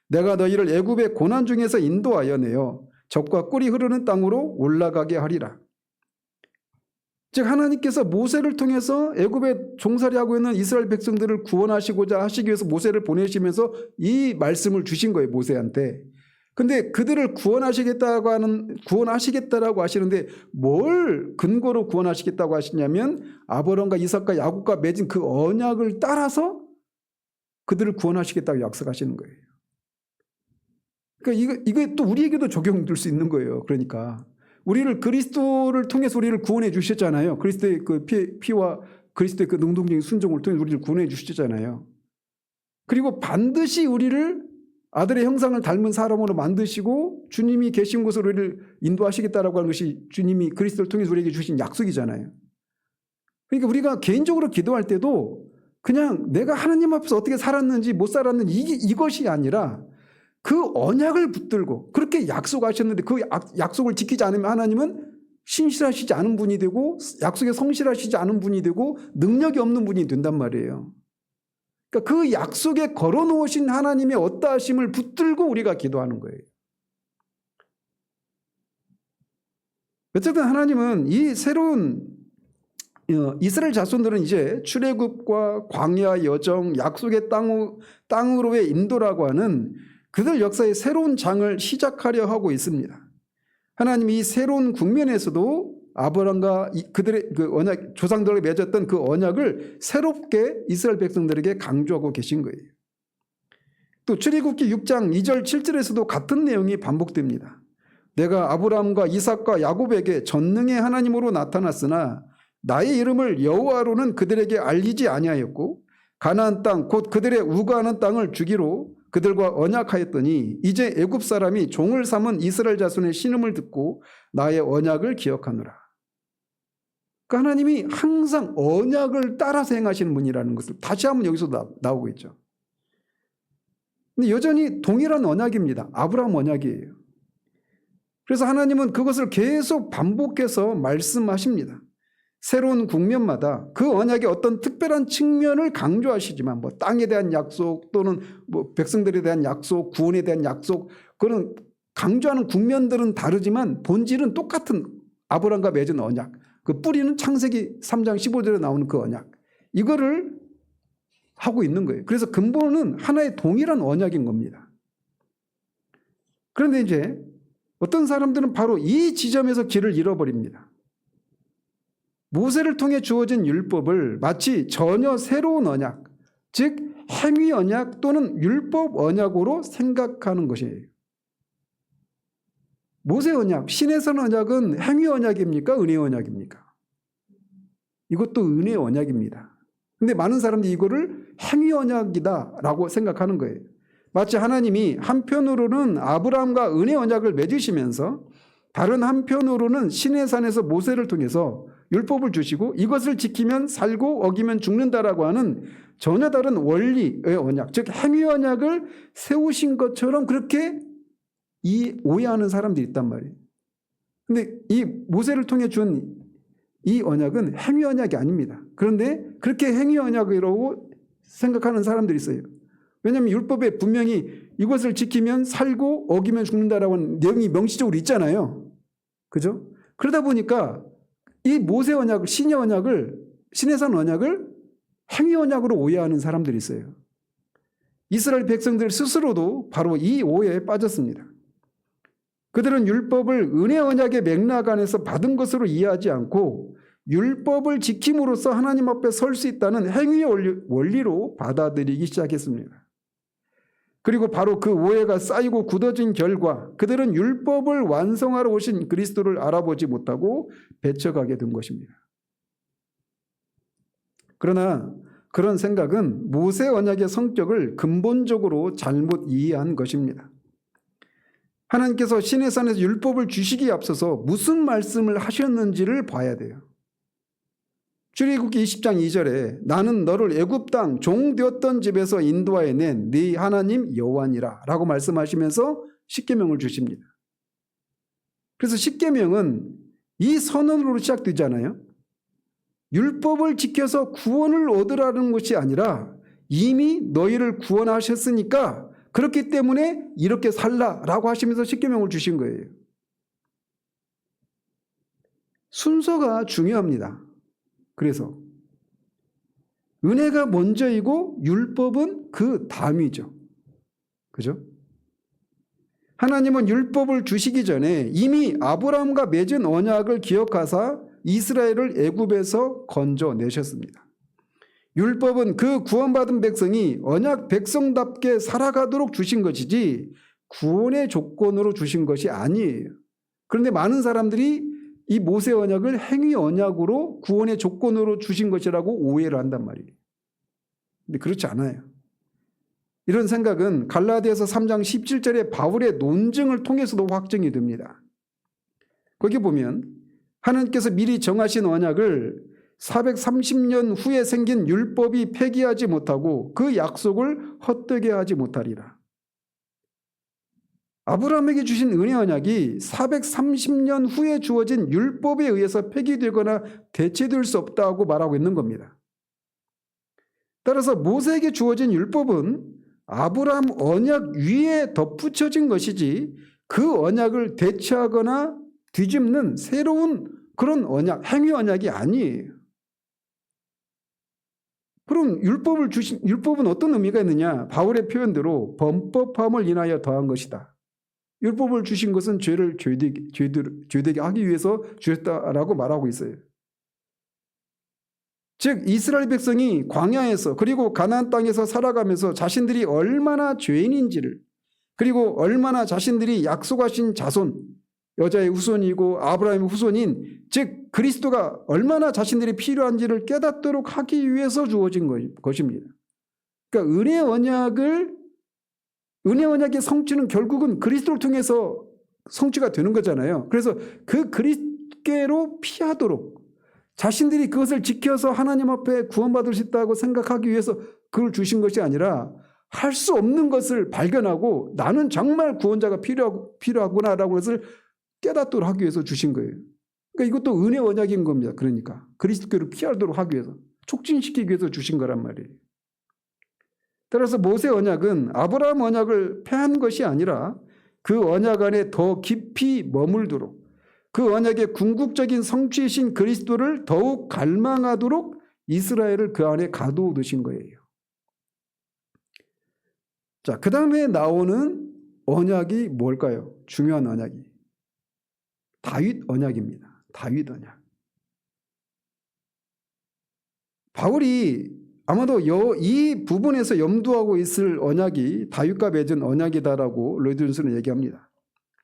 내가 너희를 애굽의 고난 중에서 인도하여 내어 젖과 꿀이 흐르는 땅으로 올라가게 하리라. 즉 하나님께서 모세를 통해서 애굽에 종살이하고 있는 이스라엘 백성들을 구원하시고자 하시기 위해서 모세를 보내시면서 이 말씀을 주신 거예요, 모세한테. 근데 그들을 구원하시겠다고 하시는데 뭘 근거로 구원하시겠다고 하시냐면 아브라함과 이삭과 야곱과 맺은 그 언약을 따라서 그들을 구원하시겠다고 약속하시는 거예요. 그러니까 이게 또 우리에게도 적용될 수 있는 거예요. 그러니까 우리를 그리스도를 통해서 우리를 구원해 주셨잖아요. 그리스도의 그 피와 그리스도의 그 능동적인 순종을 통해 우리를 구원해 주셨잖아요. 그리고 반드시 우리를 아들의 형상을 닮은 사람으로 만드시고 주님이 계신 곳으로 우리를 인도하시겠다라고 하는 것이 주님이 그리스도를 통해서 우리에게 주신 약속이잖아요. 그러니까 우리가 개인적으로 기도할 때도 그냥 내가 하나님 앞에서 어떻게 살았는지 못 살았는지 이것이 아니라 그 언약을 붙들고 그렇게 약속하셨는데 그 약속을 지키지 않으면 하나님은 신실하시지 않은 분이 되고 약속에 성실하시지 않은 분이 되고 능력이 없는 분이 된단 말이에요. 그러니까 그 약속에 걸어놓으신 하나님의 어떠하심을 붙들고 우리가 기도하는 거예요. 어쨌든 하나님은 이 새로운 이스라엘 자손들은 이제 출애굽과 광야 여정, 약속의 땅으로의 인도라고 하는 그들 역사의 새로운 장을 시작하려 하고 있습니다. 하나님이 이 새로운 국면에서도 아브라함과 그들의 그 언약, 조상들에게 맺었던 그 언약을 새롭게 이스라엘 백성들에게 강조하고 계신 거예요. 또 출애굽기 6장 2절 7절에서도 같은 내용이 반복됩니다. 내가 아브라함과 이삭과 야곱에게 전능의 하나님으로 나타났으나 나의 이름을 여호와로는 그들에게 알리지 아니하였고 가나안 땅 곧 그들의 우거하는 땅을 주기로 그들과 언약하였더니 이제 애굽 사람이 종을 삼은 이스라엘 자손의 신음을 듣고 나의 언약을 기억하노라. 그러니까 하나님이 항상 언약을 따라서 행하시는 분이라는 것을 다시 한번 여기서 나오고 있죠. 근데 여전히 동일한 언약입니다. 아브라함 언약이에요. 그래서 하나님은 그것을 계속 반복해서 말씀하십니다. 새로운 국면마다 그 언약의 어떤 특별한 측면을 강조하시지만 뭐 땅에 대한 약속 또는 뭐 백성들에 대한 약속, 구원에 대한 약속 그런 강조하는 국면들은 다르지만 본질은 똑같은 아브라함과 맺은 언약. 그 뿌리는 창세기 3장 15절에 나오는 그 언약. 이거를 하고 있는 거예요. 그래서 근본은 하나의 동일한 언약인 겁니다. 그런데 이제 어떤 사람들은 바로 이 지점에서 길을 잃어버립니다. 모세를 통해 주어진 율법을 마치 전혀 새로운 언약, 즉 행위 언약 또는 율법 언약으로 생각하는 것이에요. 모세 언약, 신에서 언약은 행위 언약입니까? 은혜 언약입니까? 이것도 은혜 언약입니다. 그런데 많은 사람들이 이거를 행위 언약이다라고 생각하는 거예요. 마치 하나님이 한편으로는 아브라함과 은혜 언약을 맺으시면서 다른 한편으로는 시내 산에서 모세를 통해서 율법을 주시고 이것을 지키면 살고 어기면 죽는다라고 하는 전혀 다른 원리의 언약, 즉 행위 언약을 세우신 것처럼 그렇게 오해하는 사람들이 있단 말이에요. 그런데 이 모세를 통해 준 이 언약은 행위 언약이 아닙니다. 그런데 그렇게 행위 언약이라고 생각하는 사람들이 있어요. 왜냐하면 율법에 분명히 이것을 지키면 살고 어기면 죽는다라고 하는 내용이 명시적으로 있잖아요. 그죠? 그러다 보니까 이 모세 언약을, 신의 언약을, 신해산 언약을 행위 언약으로 오해하는 사람들이 있어요. 이스라엘 백성들 스스로도 바로 이 오해에 빠졌습니다. 그들은 율법을 은혜 언약의 맥락 안에서 받은 것으로 이해하지 않고 율법을 지킴으로써 하나님 앞에 설 수 있다는 행위의 원리로 받아들이기 시작했습니다. 그리고 바로 그 오해가 쌓이고 굳어진 결과 그들은 율법을 완성하러 오신 그리스도를 알아보지 못하고 배척하게 된 것입니다. 그러나 그런 생각은 모세 언약의 성격을 근본적으로 잘못 이해한 것입니다. 하나님께서 시내산에서 율법을 주시기에 앞서서 무슨 말씀을 하셨는지를 봐야 돼요. 출애굽기 20장 2절에 나는 너를 애굽 땅 종 되었던 집에서 인도하여 낸 네 하나님 여호와니라 라고 말씀하시면서 십계명을 주십니다. 그래서 십계명은 이 선언으로 시작되잖아요. 율법을 지켜서 구원을 얻으라는 것이 아니라 이미 너희를 구원하셨으니까 그렇기 때문에 이렇게 살라라고 하시면서 십계명을 주신 거예요. 순서가 중요합니다. 그래서 은혜가 먼저이고 율법은 그 다음이죠. 그죠? 하나님은 율법을 주시기 전에 이미 아브라함과 맺은 언약을 기억하사 이스라엘을 애굽에서 건져내셨습니다. 율법은 그 구원받은 백성이 언약 백성답게 살아가도록 주신 것이지 구원의 조건으로 주신 것이 아니에요. 그런데 많은 사람들이 이 모세 언약을 행위 언약으로 구원의 조건으로 주신 것이라고 오해를 한단 말이에요. 근데 그렇지 않아요. 이런 생각은 갈라디아서 3장 17절의 바울의 논증을 통해서도 확증이 됩니다. 거기 보면 하나님께서 미리 정하신 언약을 430년 후에 생긴 율법이 폐기하지 못하고 그 약속을 헛되게 하지 못하리라. 아브라함에게 주신 은혜 언약이 430년 후에 주어진 율법에 의해서 폐기되거나 대체될 수 없다고 말하고 있는 겁니다. 따라서 모세에게 주어진 율법은 아브라함 언약 위에 덧붙여진 것이지 그 언약을 대체하거나 뒤집는 새로운 그런 언약, 행위 언약이 아니에요. 그럼 율법은 어떤 의미가 있느냐? 바울의 표현대로 범법함을 인하여 더한 것이다. 율법을 주신 것은 죄를 죄되게 하기 위해서 주셨다라고 말하고 있어요. 즉 이스라엘 백성이 광야에서 그리고 가나안 땅에서 살아가면서 자신들이 얼마나 죄인인지를 그리고 얼마나 자신들이 약속하신 자손, 여자의 후손이고 아브라함의 후손인 즉 그리스도가 얼마나 자신들이 필요한지를 깨닫도록 하기 위해서 주어진 것입니다. 그러니까 은혜 언약의 성취는 결국은 그리스도를 통해서 성취가 되는 거잖아요. 그래서 그 그리스도로 피하도록 자신들이 그것을 지켜서 하나님 앞에 구원받을 수 있다고 생각하기 위해서 그걸 주신 것이 아니라 할 수 없는 것을 발견하고 나는 정말 구원자가 필요하구나라고 것을 깨닫도록 하기 위해서 주신 거예요. 그러니까 이것도 은혜 언약인 겁니다. 그러니까 그리스도를 피하도록 하기 위해서 촉진시키기 위해서 주신 거란 말이에요. 따라서 모세 언약은 아브라함 언약을 폐한 것이 아니라 그 언약 안에 더 깊이 머물도록 그 언약의 궁극적인 성취이신 그리스도를 더욱 갈망하도록 이스라엘을 그 안에 가두어두신 거예요. 자, 그 다음에 나오는 언약이 뭘까요? 중요한 언약이 다윗 언약입니다. 다윗 언약. 바울이 아마도 이 부분에서 염두하고 있을 언약이 다윗과 맺은 언약이다라고 로이드존스는 얘기합니다.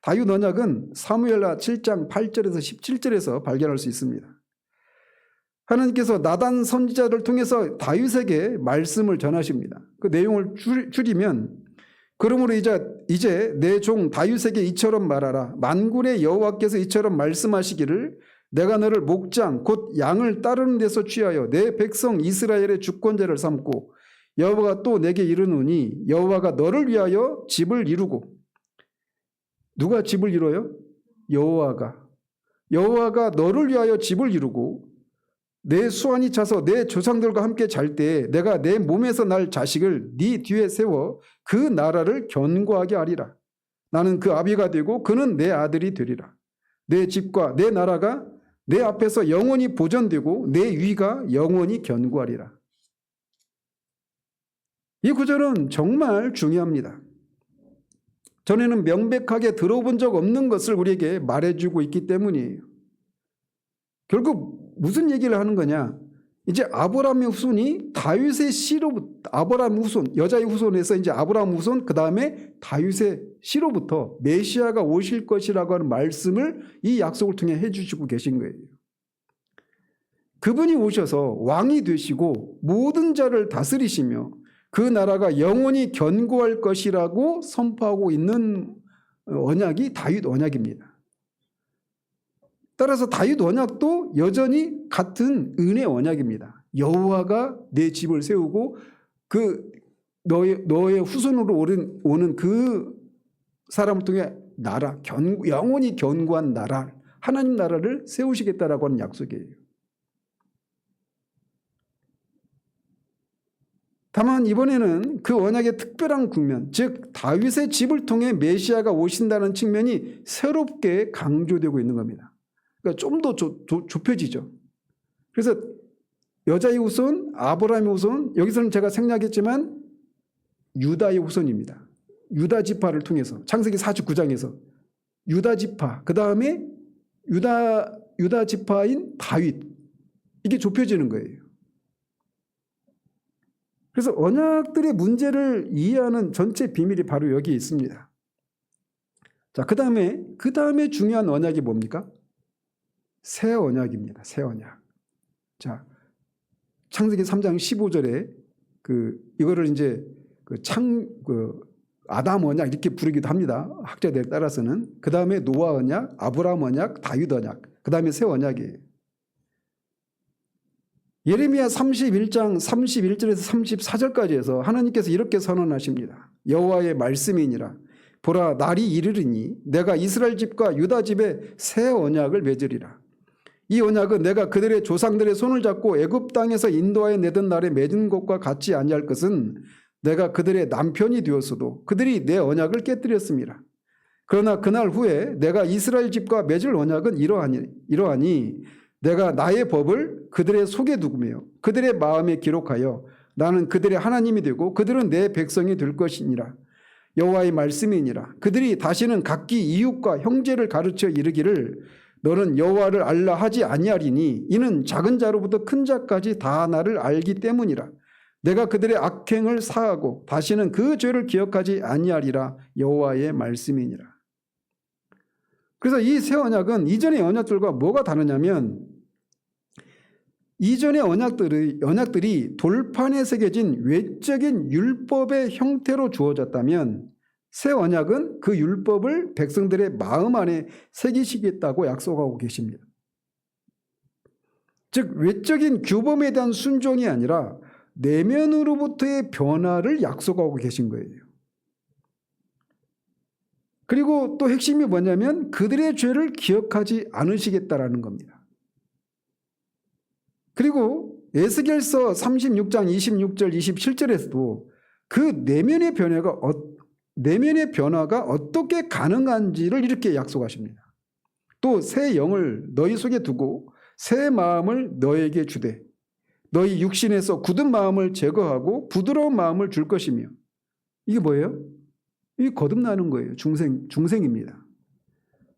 다윗 언약은 사무엘하 7장 8절에서 17절에서 발견할 수 있습니다. 하나님께서 나단 선지자를 통해서 다윗에게 말씀을 전하십니다. 그 내용을 줄이면 그러므로 이제 내 종 다윗에게 이처럼 말하라. 만군의 여호와께서 이처럼 말씀하시기를 내가 너를 목장 곧 양을 따르는 데서 취하여 내 백성 이스라엘의 주권자를 삼고 여호와가 또 내게 이르노니 여호와가 너를 위하여 집을 이루고 누가 집을 이뤄요? 여호와가 너를 위하여 집을 이루고 내 수완이 차서 내 조상들과 함께 잘 때 내가 내 몸에서 날 자식을 네 뒤에 세워 그 나라를 견고하게 하리라. 나는 그 아비가 되고 그는 내 아들이 되리라. 내 집과 내 나라가 내 앞에서 영원히 보존되고 내 위가 영원히 견고하리라. 이 구절은 정말 중요합니다. 전에는 명백하게 들어본 적 없는 것을 우리에게 말해주고 있기 때문이에요. 결국 무슨 얘기를 하는 거냐? 이제 아브라함의 후손이 다윗의 씨로부터 아브라함 후손, 여자의 후손에서 이제 아브라함 후손, 그 다음에 다윗의 씨로부터 메시아가 오실 것이라고 하는 말씀을 이 약속을 통해 해주시고 계신 거예요. 그분이 오셔서 왕이 되시고 모든 자를 다스리시며 그 나라가 영원히 견고할 것이라고 선포하고 있는 언약이 다윗 언약입니다. 따라서 다윗 언약도 여전히 같은 은혜 언약입니다. 여호와가 내 집을 세우고 그 너의 후손으로 오는 그 사람을 통해 나라, 영원히 견고한 나라, 하나님 나라를 세우시겠다라고 하는 약속이에요. 다만 이번에는 그 언약의 특별한 국면, 즉 다윗의 집을 통해 메시아가 오신다는 측면이 새롭게 강조되고 있는 겁니다. 그러니까 좀 더 좁혀지죠. 그래서 여자의 후손, 아브라함의 후손, 여기서는 제가 생략했지만 유다의 후손입니다. 유다 지파를 통해서 창세기 49장에서 유다 지파, 그 다음에 유다 지파인 다윗, 이게 좁혀지는 거예요. 그래서 언약들의 문제를 이해하는 전체 비밀이 바로 여기에 있습니다. 자, 그 다음에 중요한 언약이 뭡니까? 새 언약입니다. 새 언약. 자, 창세기 3장 15절에 이거를 이제 아담 언약 이렇게 부르기도 합니다. 학자들에 따라서는. 그 다음에 노아 언약, 아브라함 언약, 다윗 언약. 그 다음에 새 언약이에요. 예레미야 31장 31절에서 34절까지 해서 하나님께서 이렇게 선언하십니다. 여호와의 말씀이니라. 보라, 날이 이르리니 내가 이스라엘 집과 유다 집에 새 언약을 맺으리라. 이 언약은 내가 그들의 조상들의 손을 잡고 애굽 땅에서 인도하여 내던 날에 맺은 것과 같지 아니할 것은 내가 그들의 남편이 되었어도 그들이 내 언약을 깨뜨렸습니다. 그러나 그날 후에 내가 이스라엘 집과 맺을 언약은 이러하니 내가 나의 법을 그들의 속에 두며 그들의 마음에 기록하여 나는 그들의 하나님이 되고 그들은 내 백성이 될 것이니라. 여호와의 말씀이니라. 그들이 다시는 각기 이웃과 형제를 가르쳐 이르기를 너는 여호와를 알라 하지 아니하리니 이는 작은 자로부터 큰 자까지 다 나를 알기 때문이라. 내가 그들의 악행을 사하고 다시는 그 죄를 기억하지 아니하리라. 여호와의 말씀이니라. 그래서 이 새 언약은 이전의 언약들과 뭐가 다르냐면 이전의 언약들이 돌판에 새겨진 외적인 율법의 형태로 주어졌다면 새 언약은 그 율법을 백성들의 마음 안에 새기시겠다고 약속하고 계십니다. 즉 외적인 규범에 대한 순종이 아니라 내면으로부터의 변화를 약속하고 계신 거예요. 그리고 또 핵심이 뭐냐면 그들의 죄를 기억하지 않으시겠다라는 겁니다. 그리고 에스겔서 36장 26절 27절에서도 그 내면의 변화가 어떻게 가능한지를 이렇게 약속하십니다. 또 새 영을 너희 속에 두고 새 마음을 너에게 주되 너희 육신에서 굳은 마음을 제거하고 부드러운 마음을 줄 것이며 이게 뭐예요? 이게 거듭나는 거예요. 중생입니다.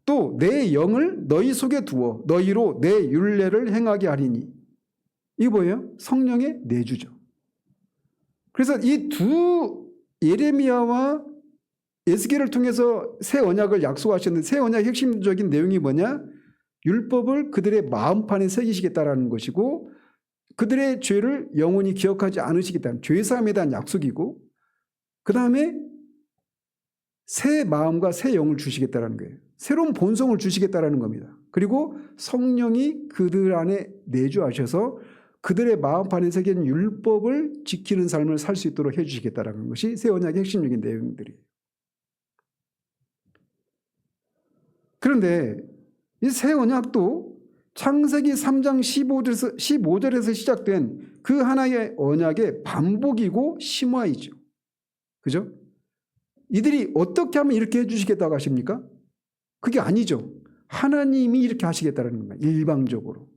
또 내 영을 너희 속에 두어 너희로 내 율례를 행하게 하리니 이게 뭐예요? 성령의 내주죠. 그래서 이 두 예레미야와 에스겔을 통해서 새 언약을 약속하셨는데 새 언약의 핵심적인 내용이 뭐냐? 율법을 그들의 마음판에 새기시겠다라는 것이고 그들의 죄를 영원히 기억하지 않으시겠다는 죄사함에 대한 약속이고 그 다음에 새 마음과 새 영을 주시겠다는 거예요. 새로운 본성을 주시겠다는 겁니다. 그리고 성령이 그들 안에 내주하셔서 그들의 마음판에 새긴 율법을 지키는 삶을 살 수 있도록 해주시겠다는 것이 새 언약의 핵심적인 내용들이에요. 그런데 이 새 언약도 창세기 3장 15절에서 시작된 그 하나의 언약의 반복이고 심화이죠. 그죠? 이들이 어떻게 하면 이렇게 해주시겠다고 하십니까? 그게 아니죠. 하나님이 이렇게 하시겠다는 겁니다. 일방적으로.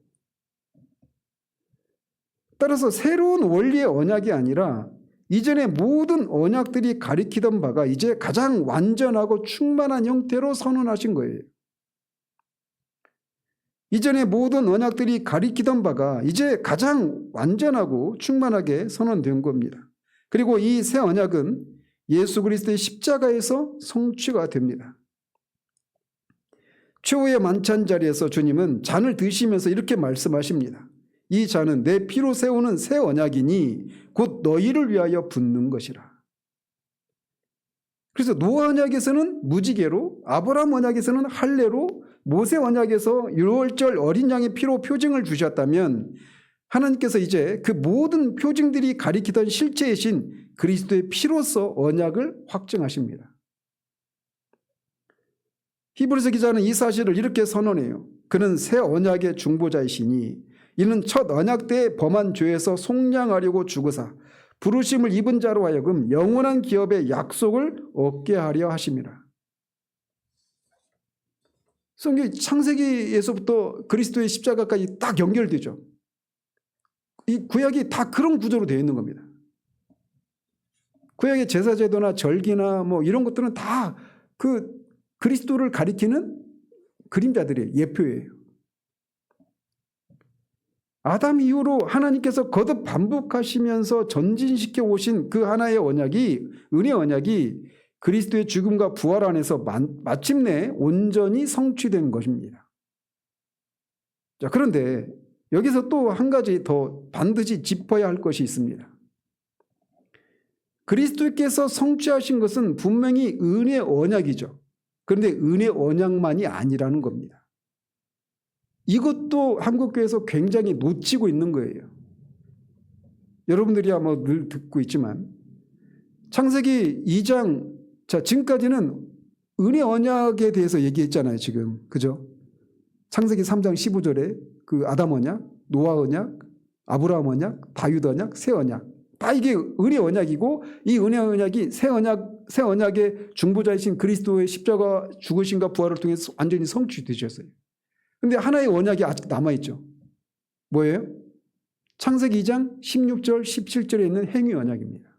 따라서 새로운 원리의 언약이 아니라 이전의 모든 언약들이 가리키던 바가 이제 가장 완전하고 충만한 형태로 선언하신 거예요. 이전의 모든 언약들이 가리키던 바가 이제 가장 완전하고 충만하게 선언된 겁니다. 그리고 이 새 언약은 예수 그리스도의 십자가에서 성취가 됩니다. 최후의 만찬 자리에서 주님은 잔을 드시면서 이렇게 말씀하십니다. 이 잔은 내 피로 세우는 새 언약이니 곧 너희를 위하여 붓는 것이라. 그래서 노아 언약에서는 무지개로, 아브라함 언약에서는 할례로, 모세 언약에서 유월절 어린 양의 피로 표징을 주셨다면 하나님께서 이제 그 모든 표징들이 가리키던 실체이신 그리스도의 피로서 언약을 확증하십니다. 히브리서 기자는 이 사실을 이렇게 선언해요. 그는 새 언약의 중보자이시니 이는 첫 언약 때에 범한 죄에서 속량하려고 죽으사 부르심을 입은 자로 하여금 영원한 기업의 약속을 얻게 하려 하심이라. 성경 창세기에서부터 그리스도의 십자가까지 딱 연결되죠. 이 구약이 다 그런 구조로 되어 있는 겁니다. 구약의 제사제도나 절기나 뭐 이런 것들은 다 그 그리스도를 가리키는 그림자들이에요. 예표예요. 아담 이후로 하나님께서 거듭 반복하시면서 전진시켜 오신 그 하나의 언약이, 은혜 언약이 그리스도의 죽음과 부활 안에서 마침내 온전히 성취된 것입니다. 자, 그런데 여기서 또 한 가지 더 반드시 짚어야 할 것이 있습니다. 그리스도께서 성취하신 것은 분명히 은혜 언약이죠. 그런데 은혜 언약만이 아니라는 겁니다. 이것도 한국교회에서 굉장히 놓치고 있는 거예요. 여러분들이 아마 늘 듣고 있지만 창세기 2장, 자, 지금까지는 은혜 언약에 대해서 얘기했잖아요, 지금. 그죠? 창세기 3장 15절에 그 아담 언약, 노아 언약, 아브라함 언약, 다윗 언약, 새 언약. 다 이게 은혜 언약이고 이 은혜 언약이 새 언약의 중보자이신 그리스도의 십자가 죽으심과 부활을 통해서 완전히 성취되셨어요. 근데 하나의 언약이 아직 남아있죠. 뭐예요? 창세기 2장 16절, 17절에 있는 행위 언약입니다.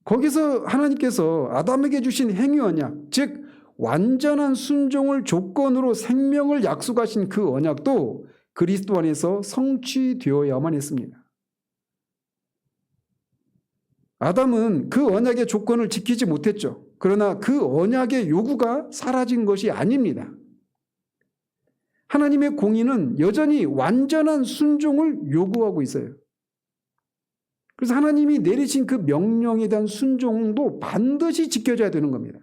거기서 하나님께서 아담에게 주신 행위 언약, 즉 완전한 순종을 조건으로 생명을 약속하신 그 언약도 그리스도 안에서 성취되어야만 했습니다. 아담은 그 언약의 조건을 지키지 못했죠. 그러나 그 언약의 요구가 사라진 것이 아닙니다. 하나님의 공의는 여전히 완전한 순종을 요구하고 있어요. 그래서 하나님이 내리신 그 명령에 대한 순종도 반드시 지켜져야 되는 겁니다.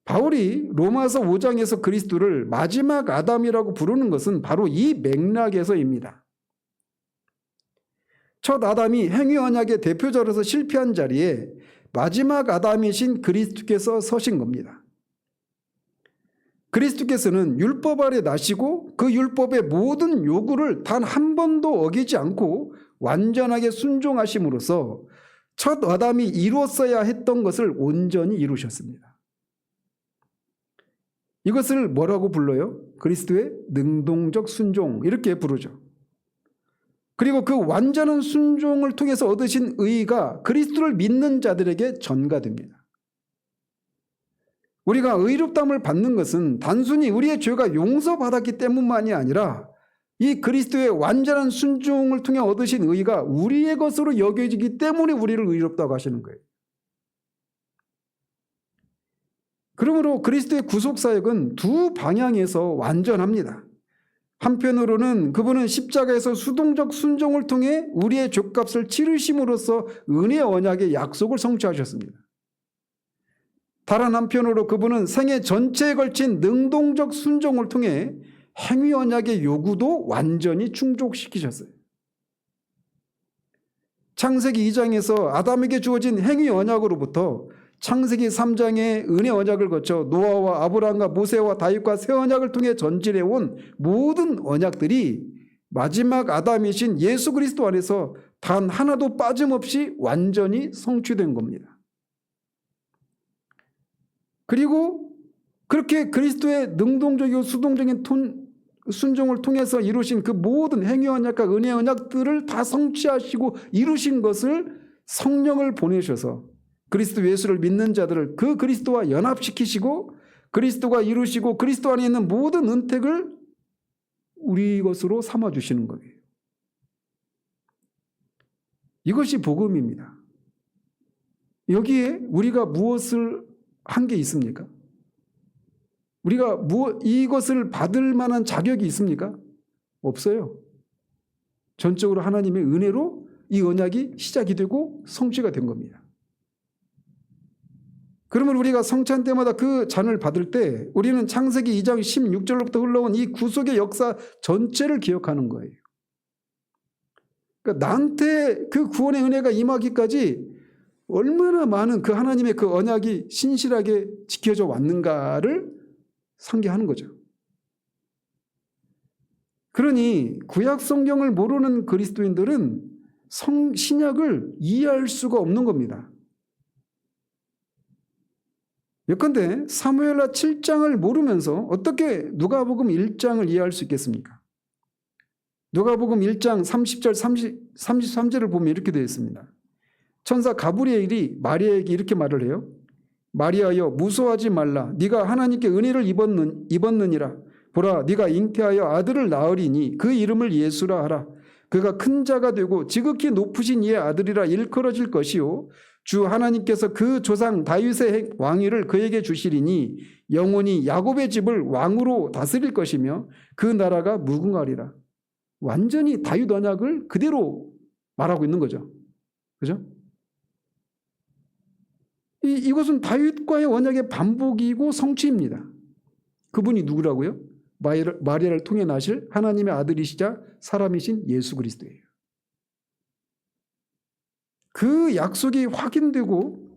바울이 로마서 5장에서 그리스도를 마지막 아담이라고 부르는 것은 바로 이 맥락에서입니다. 첫 아담이 행위 언약의 대표자로서 실패한 자리에 마지막 아담이신 그리스도께서 서신 겁니다. 그리스도께서는 율법 아래 나시고 그 율법의 모든 요구를 단 한 번도 어기지 않고 완전하게 순종하심으로써 첫 아담이 이루었어야 했던 것을 온전히 이루셨습니다. 이것을 뭐라고 불러요? 그리스도의 능동적 순종, 이렇게 부르죠. 그리고 그 완전한 순종을 통해서 얻으신 의의가 그리스도를 믿는 자들에게 전가됩니다. 우리가 의롭다함을 받는 것은 단순히 우리의 죄가 용서받았기 때문만이 아니라 이 그리스도의 완전한 순종을 통해 얻으신 의의가 우리의 것으로 여겨지기 때문에 우리를 의롭다고 하시는 거예요. 그러므로 그리스도의 구속사역은 두 방향에서 완전합니다. 한편으로는 그분은 십자가에서 수동적 순종을 통해 우리의 죄값을 치르심으로써 은혜 언약의 약속을 성취하셨습니다. 다른 한편으로 그분은 생애 전체에 걸친 능동적 순종을 통해 행위 언약의 요구도 완전히 충족시키셨어요. 창세기 2장에서 아담에게 주어진 행위 언약으로부터 창세기 3장의 은혜 언약을 거쳐 노아와 아브라함과 모세와 다윗과 새 언약을 통해 전진해온 모든 언약들이 마지막 아담이신 예수 그리스도 안에서 단 하나도 빠짐없이 완전히 성취된 겁니다. 그리고 그렇게 그리스도의 능동적이고 수동적인 순종을 통해서 이루신 그 모든 행위 언약과 은혜 언약들을 다 성취하시고 이루신 것을 성령을 보내셔서 그리스도 예수를 믿는 자들을 그 그리스도와 연합시키시고 그리스도가 이루시고 그리스도 안에 있는 모든 은택을 우리 것으로 삼아주시는 거예요. 이것이 복음입니다. 여기에 우리가 무엇을 한 게 있습니까? 우리가 이것을 받을 만한 자격이 있습니까? 없어요. 전적으로 하나님의 은혜로 이 언약이 시작이 되고 성취가 된 겁니다. 그러면 우리가 성찬 때마다 그 잔을 받을 때 우리는 창세기 2장 16절로부터 흘러온 이 구속의 역사 전체를 기억하는 거예요. 그러니까 나한테 그 구원의 은혜가 임하기까지 얼마나 많은 그 하나님의 그 언약이 신실하게 지켜져 왔는가를 상기하는 거죠. 그러니 구약 성경을 모르는 그리스도인들은 신약을 이해할 수가 없는 겁니다. 예컨대 사무엘하 7장을 모르면서 어떻게 누가복음 1장을 이해할 수 있겠습니까? 누가복음 1장 30절 33절을 보면 이렇게 되어 있습니다. 천사 가브리엘이 마리아에게 이렇게 말을 해요. 마리아여 무서워하지 말라. 네가 하나님께 은혜를 입었느니라. 보라 네가 잉태하여 아들을 낳으리니 그 이름을 예수라 하라. 그가 큰 자가 되고 지극히 높으신 이의 아들이라 일컬어질 것이요 주 하나님께서 그 조상 다윗의 왕위를 그에게 주시리니 영원히 야곱의 집을 왕으로 다스릴 것이며 그 나라가 무궁하리라. 완전히 다윗 언약을 그대로 말하고 있는 거죠. 그죠? 이것은 다윗과의 언약의 반복이고 성취입니다. 그분이 누구라고요? 마리아를 통해 나실 하나님의 아들이시자 사람이신 예수 그리스도예요. 그 약속이 확인되고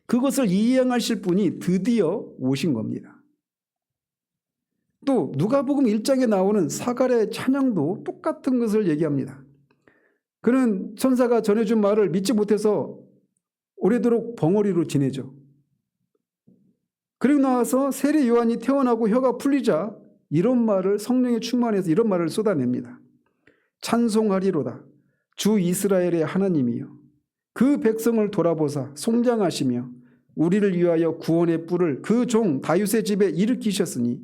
그것을 이행하실 분이 드디어 오신 겁니다. 또 누가복음 1장에 나오는 사가랴의 찬양도 똑같은 것을 얘기합니다. 그는 천사가 전해준 말을 믿지 못해서 오래도록 벙어리로 지내죠. 그리고 나와서 세례 요한이 태어나고 혀가 풀리자 이런 말을 성령에 충만해서 이런 말을 쏟아냅니다. 찬송하리로다. 주 이스라엘의 하나님이여. 그 백성을 돌아보사 송장하시며 우리를 위하여 구원의 뿔을 그 종 다윗의 집에 일으키셨으니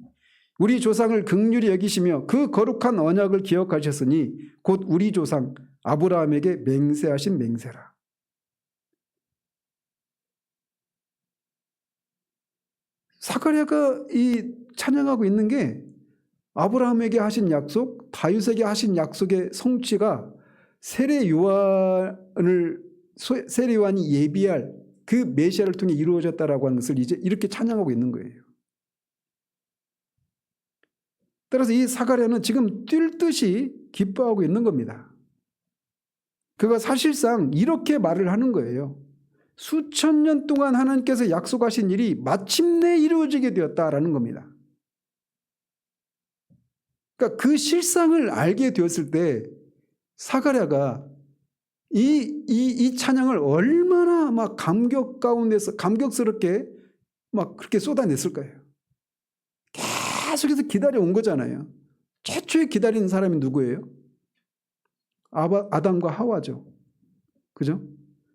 우리 조상을 긍휼히 여기시며 그 거룩한 언약을 기억하셨으니 곧 우리 조상 아브라함에게 맹세하신 맹세라. 사가랴가 이 찬양하고 있는 게 아브라함에게 하신 약속, 다윗에게 하신 약속의 성취가 세례 요한이 예비할 그 메시아를 통해 이루어졌다라고 하는 것을 이제 이렇게 찬양하고 있는 거예요. 따라서 이 사가랴는 지금 뛸 듯이 기뻐하고 있는 겁니다. 그가 사실상 이렇게 말을 하는 거예요. 수천 년 동안 하나님께서 약속하신 일이 마침내 이루어지게 되었다라는 겁니다. 그러니까 그 실상을 알게 되었을 때 사가랴가 이 찬양을 얼마나 막 감격 가운데서 감격스럽게 막 그렇게 쏟아냈을 거예요. 계속해서 기다려 온 거잖아요. 최초에 기다리는 사람이 누구예요? 아담과 하와죠. 그죠?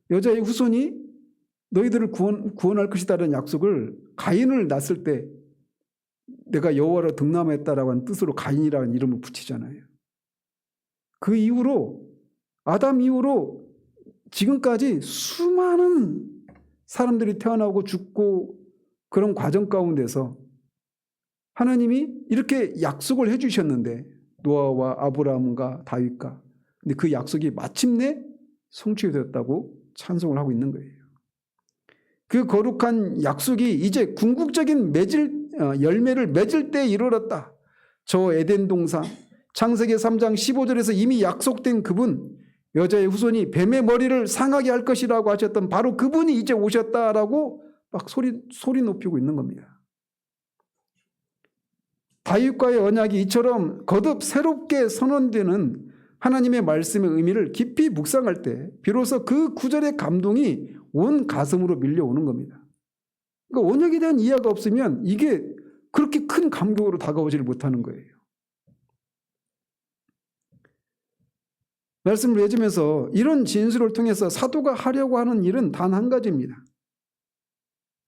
여자의 후손이 너희들을 구원할 것이다라는 약속을 가인을 낳았을 때 내가 여호와로 등남했다라고 하는 뜻으로 가인이라는 이름을 붙이잖아요. 그 이후로 아담 이후로 지금까지 수많은 사람들이 태어나고 죽고 그런 과정 가운데서 하나님이 이렇게 약속을 해주셨는데 노아와 아브라함과 다윗과 근데 그 약속이 마침내 성취되었다고 찬송을 하고 있는 거예요. 그 거룩한 약속이 이제 궁극적인 열매를 맺을 때에 이르렀다. 저 에덴 동산 창세기 3장 15절에서 이미 약속된 그분 여자의 후손이 뱀의 머리를 상하게 할 것이라고 하셨던 바로 그분이 이제 오셨다라고 막 소리 높이고 있는 겁니다. 다윗과의 언약이 이처럼 거듭 새롭게 선언되는 하나님의 말씀의 의미를 깊이 묵상할 때 비로소 그 구절의 감동이 온 가슴으로 밀려오는 겁니다. 그러니까 언약에 대한 이해가 없으면 이게 그렇게 큰 감격으로 다가오지를 못하는 거예요. 말씀을 맺으면서 이런 진술을 통해서 사도가 하려고 하는 일은 단 한 가지입니다.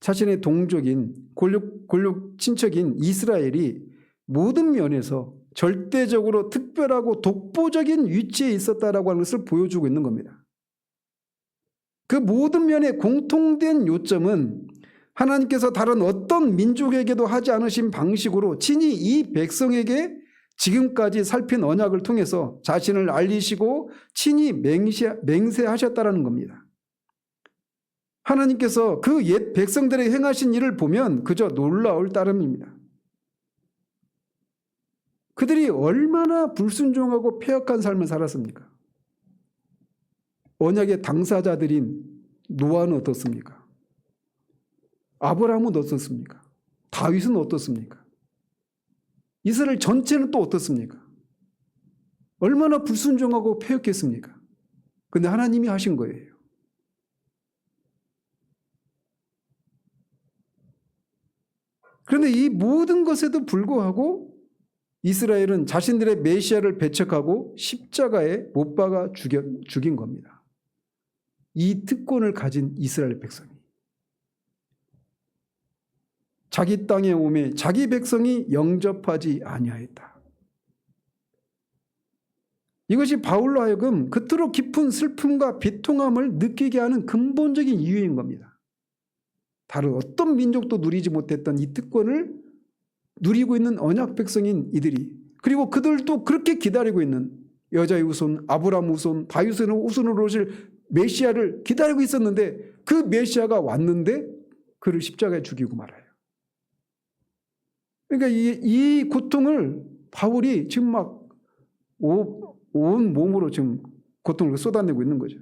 자신의 동족인 골육 친척인 이스라엘이 모든 면에서 절대적으로 특별하고 독보적인 위치에 있었다라고 하는 것을 보여주고 있는 겁니다. 그 모든 면의 공통된 요점은 하나님께서 다른 어떤 민족에게도 하지 않으신 방식으로 친히 이 백성에게 지금까지 살핀 언약을 통해서 자신을 알리시고 친히 맹세하셨다는 겁니다. 하나님께서 그 옛 백성들의 행하신 일을 보면 그저 놀라울 따름입니다. 그들이 얼마나 불순종하고 패역한 삶을 살았습니까? 언약의 당사자들인 노아는 어떻습니까? 아브라함은 어떻습니까? 다윗은 어떻습니까? 이스라엘 전체는 또 어떻습니까? 얼마나 불순종하고 패역했습니까? 근데 하나님이 하신 거예요. 그런데 이 모든 것에도 불구하고 이스라엘은 자신들의 메시아를 배척하고 십자가에 못 박아 죽인 겁니다. 이 특권을 가진 이스라엘 백성이. 자기 땅에 오매 자기 백성이 영접하지 아니하였다. 이것이 바울로 하여금 그토록 깊은 슬픔과 비통함을 느끼게 하는 근본적인 이유인 겁니다. 다른 어떤 민족도 누리지 못했던 이 특권을 누리고 있는 언약 백성인 이들이, 그리고 그들도 그렇게 기다리고 있는 여자의 후손, 아브라함 후손, 다윗의 후손으로 오실 메시아를 기다리고 있었는데 그 메시아가 왔는데 그를 십자가에 죽이고 말아요. 그러니까 이 고통을 바울이 지금 막 온 몸으로 지금 고통을 쏟아내고 있는 거죠.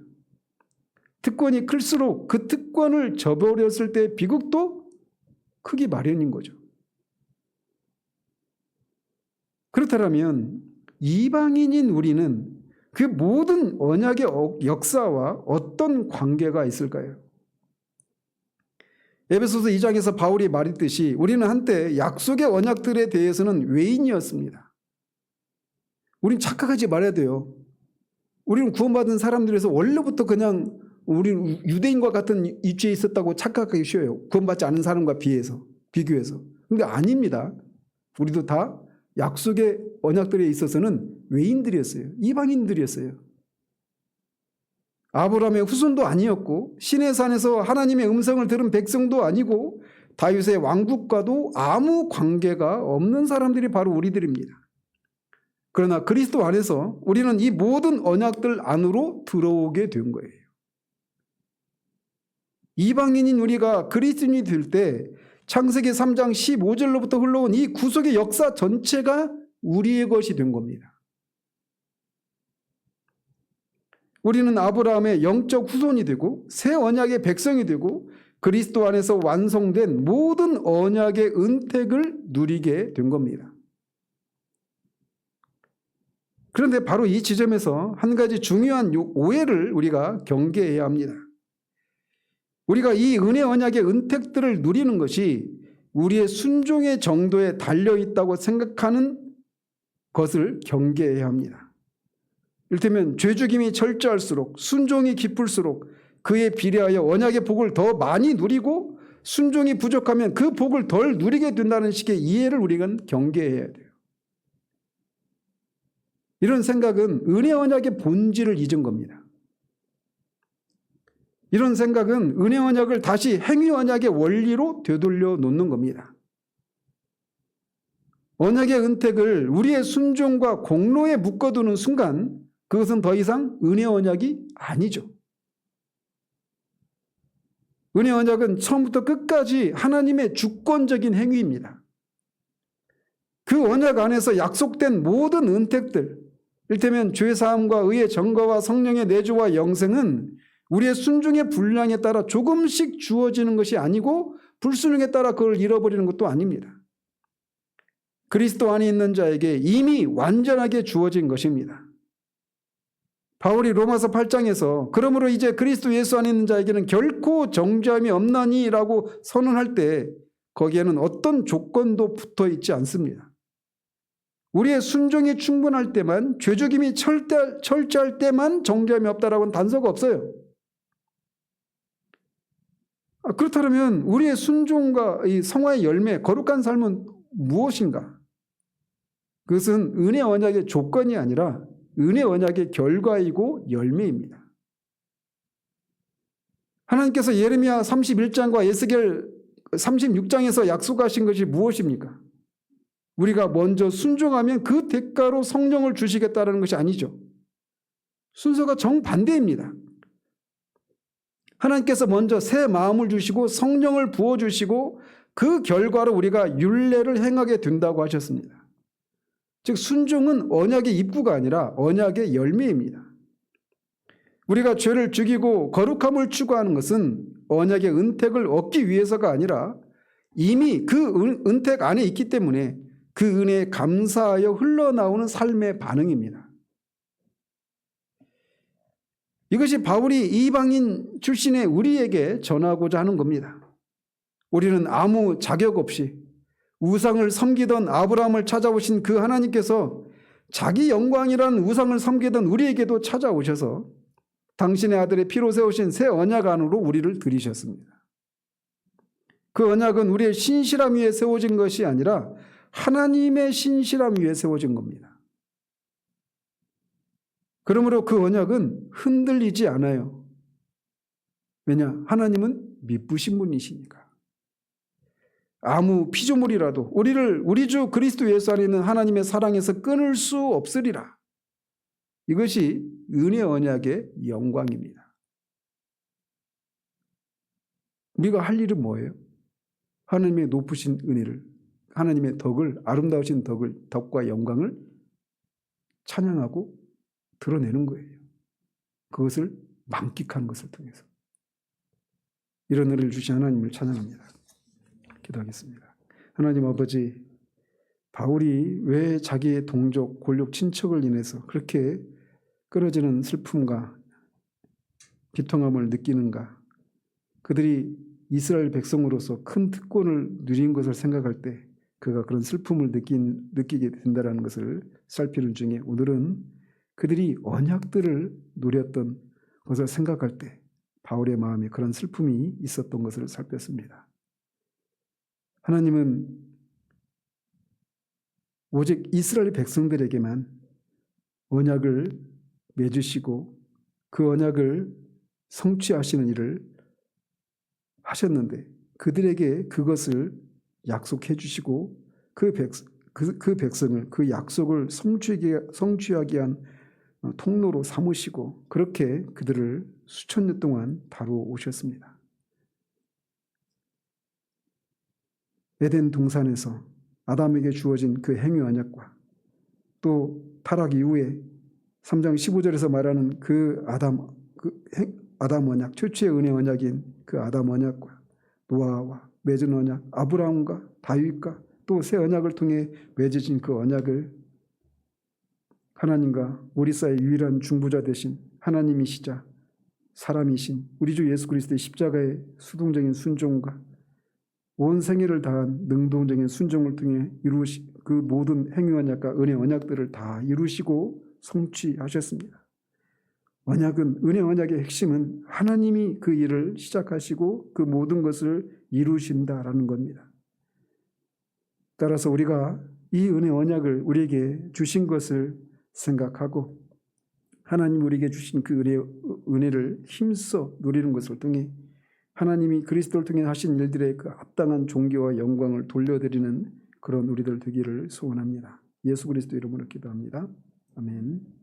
특권이 클수록 그 특권을 저버렸을 때의 비극도 크기 마련인 거죠. 그렇다면 이방인인 우리는 그 모든 언약의 역사와 어떤 관계가 있을까요? 에베소서 2장에서 바울이 말했듯이 우리는 한때 약속의 언약들에 대해서는 외인이었습니다. 우린 착각하지 말아야 돼요. 우리는 구원받은 사람들에서 원래부터 그냥 우리는 유대인과 같은 위치에 있었다고 착각하기 쉬워요. 구원받지 않은 사람과 비교해서. 그런데 아닙니다. 우리도 다 약속의 언약들에 있어서는 외인들이었어요. 이방인들이었어요. 아브라함의 후손도 아니었고 시내 산에서 하나님의 음성을 들은 백성도 아니고 다윗의 왕국과도 아무 관계가 없는 사람들이 바로 우리들입니다. 그러나 그리스도 안에서 우리는 이 모든 언약들 안으로 들어오게 된 거예요. 이방인인 우리가 그리스도인이 될 때 창세기 3장 15절로부터 흘러온 이 구속의 역사 전체가 우리의 것이 된 겁니다. 우리는 아브라함의 영적 후손이 되고 새 언약의 백성이 되고 그리스도 안에서 완성된 모든 언약의 은택을 누리게 된 겁니다. 그런데 바로 이 지점에서 한 가지 중요한 오해를 우리가 경계해야 합니다. 우리가 이 은혜 언약의 은택들을 누리는 것이 우리의 순종의 정도에 달려있다고 생각하는 것을 경계해야 합니다. 이를테면 죄죽임이 철저할수록 순종이 깊을수록 그에 비례하여 언약의 복을 더 많이 누리고 순종이 부족하면 그 복을 덜 누리게 된다는 식의 이해를 우리가 경계해야 돼요. 이런 생각은 은혜 언약의 본질을 잊은 겁니다. 이런 생각은 은혜 언약을 다시 행위 언약의 원리로 되돌려 놓는 겁니다. 언약의 은택을 우리의 순종과 공로에 묶어두는 순간 그것은 더 이상 은혜 언약이 아니죠. 은혜 언약은 처음부터 끝까지 하나님의 주권적인 행위입니다. 그 언약 안에서 약속된 모든 은택들, 이를테면 죄사함과 의의 전거와 성령의 내주와 영생은 우리의 순종의 분량에 따라 조금씩 주어지는 것이 아니고 불순종에 따라 그걸 잃어버리는 것도 아닙니다. 그리스도 안에 있는 자에게 이미 완전하게 주어진 것입니다. 바울이 로마서 8장에서 그러므로 이제 그리스도 예수 안에 있는 자에게는 결코 정죄함이 없나니라고 선언할 때 거기에는 어떤 조건도 붙어 있지 않습니다. 우리의 순종이 충분할 때만, 죄죽임이 철저할 때만 정죄함이 없다라고는 단서가 없어요. 그렇다면 우리의 순종과 이 성화의 열매, 거룩한 삶은 무엇인가? 그것은 은혜 언약의 조건이 아니라 은혜 언약의 결과이고 열매입니다. 하나님께서 예레미야 31장과 에스겔 36장에서 약속하신 것이 무엇입니까? 우리가 먼저 순종하면 그 대가로 성령을 주시겠다는 것이 아니죠. 순서가 정반대입니다. 하나님께서 먼저 새 마음을 주시고 성령을 부어주시고 그 결과로 우리가 율례를 행하게 된다고 하셨습니다. 즉 순종은 언약의 입구가 아니라 언약의 열매입니다. 우리가 죄를 죽이고 거룩함을 추구하는 것은 언약의 은택을 얻기 위해서가 아니라 이미 그 은택 안에 있기 때문에 그 은혜에 감사하여 흘러나오는 삶의 반응입니다. 이것이 바울이 이방인 출신의 우리에게 전하고자 하는 겁니다. 우리는 아무 자격 없이 우상을 섬기던 아브라함을 찾아오신 그 하나님께서 자기 영광이라는 우상을 섬기던 우리에게도 찾아오셔서 당신의 아들의 피로 세우신 새 언약 안으로 우리를 들이셨습니다. 그 언약은 우리의 신실함 위에 세워진 것이 아니라 하나님의 신실함 위에 세워진 겁니다. 그러므로 그 언약은 흔들리지 않아요. 왜냐? 하나님은 미쁘신 분이시니까. 아무 피조물이라도 우리 주 그리스도 예수 안에 있는 하나님의 사랑에서 끊을 수 없으리라. 이것이 은혜 언약의 영광입니다. 우리가 할 일은 뭐예요? 하나님의 높으신 은혜를, 하나님의 덕을, 아름다우신 덕과 영광을 찬양하고 드러내는 거예요. 그것을 만끽하는 것을 통해서. 이런 은혜를 주신 하나님을 찬양합니다. 기도하겠습니다. 하나님 아버지, 바울이 왜 자기의 동족, 골육, 친척을 인해서 그렇게 끊어지는 슬픔과 비통함을 느끼는가? 그들이 이스라엘 백성으로서 큰 특권을 누린 것을 생각할 때 그가 그런 슬픔을 느끼게 된다는 것을 살피는 중에 오늘은 그들이 언약들을 누렸던 것을 생각할 때 바울의 마음에 그런 슬픔이 있었던 것을 살폈습니다. 하나님은 오직 이스라엘 백성들에게만 언약을 맺으시고 그 언약을 성취하시는 일을 하셨는데 그들에게 그것을 약속해 주시고 그 백성을 그 약속을 성취하게 한 통로로 삼으시고 그렇게 그들을 수천 년 동안 다루오셨습니다. 에덴 동산에서 아담에게 주어진 그 행위 언약과 또 타락 이후에 3장 15절에서 말하는 그 아담 언약, 최초의 은혜 언약인 그 아담 언약과 노아와 맺은 언약, 아브라함과 다윗과 또 새 언약을 통해 맺어진 그 언약을 하나님과 우리 사이의 유일한 중보자 되신 하나님이시자 사람이신 우리 주 예수 그리스도의 십자가의 수동적인 순종과 온 생애를 다한 능동적인 순종을 통해 이루신 그 모든 행위 언약과 은혜 언약들을 다 이루시고 성취하셨습니다. 언약은, 은혜 언약의 핵심은 하나님이 그 일을 시작하시고 그 모든 것을 이루신다라는 겁니다. 따라서 우리가 이 은혜 언약을 우리에게 주신 것을 생각하고 하나님 우리에게 주신 그 은혜를 힘써 누리는 것을 통해 하나님이 그리스도를 통해 하신 일들의 그 합당한 존귀와 영광을 돌려드리는 그런 우리들 되기를 소원합니다. 예수 그리스도 이름으로 기도합니다. 아멘.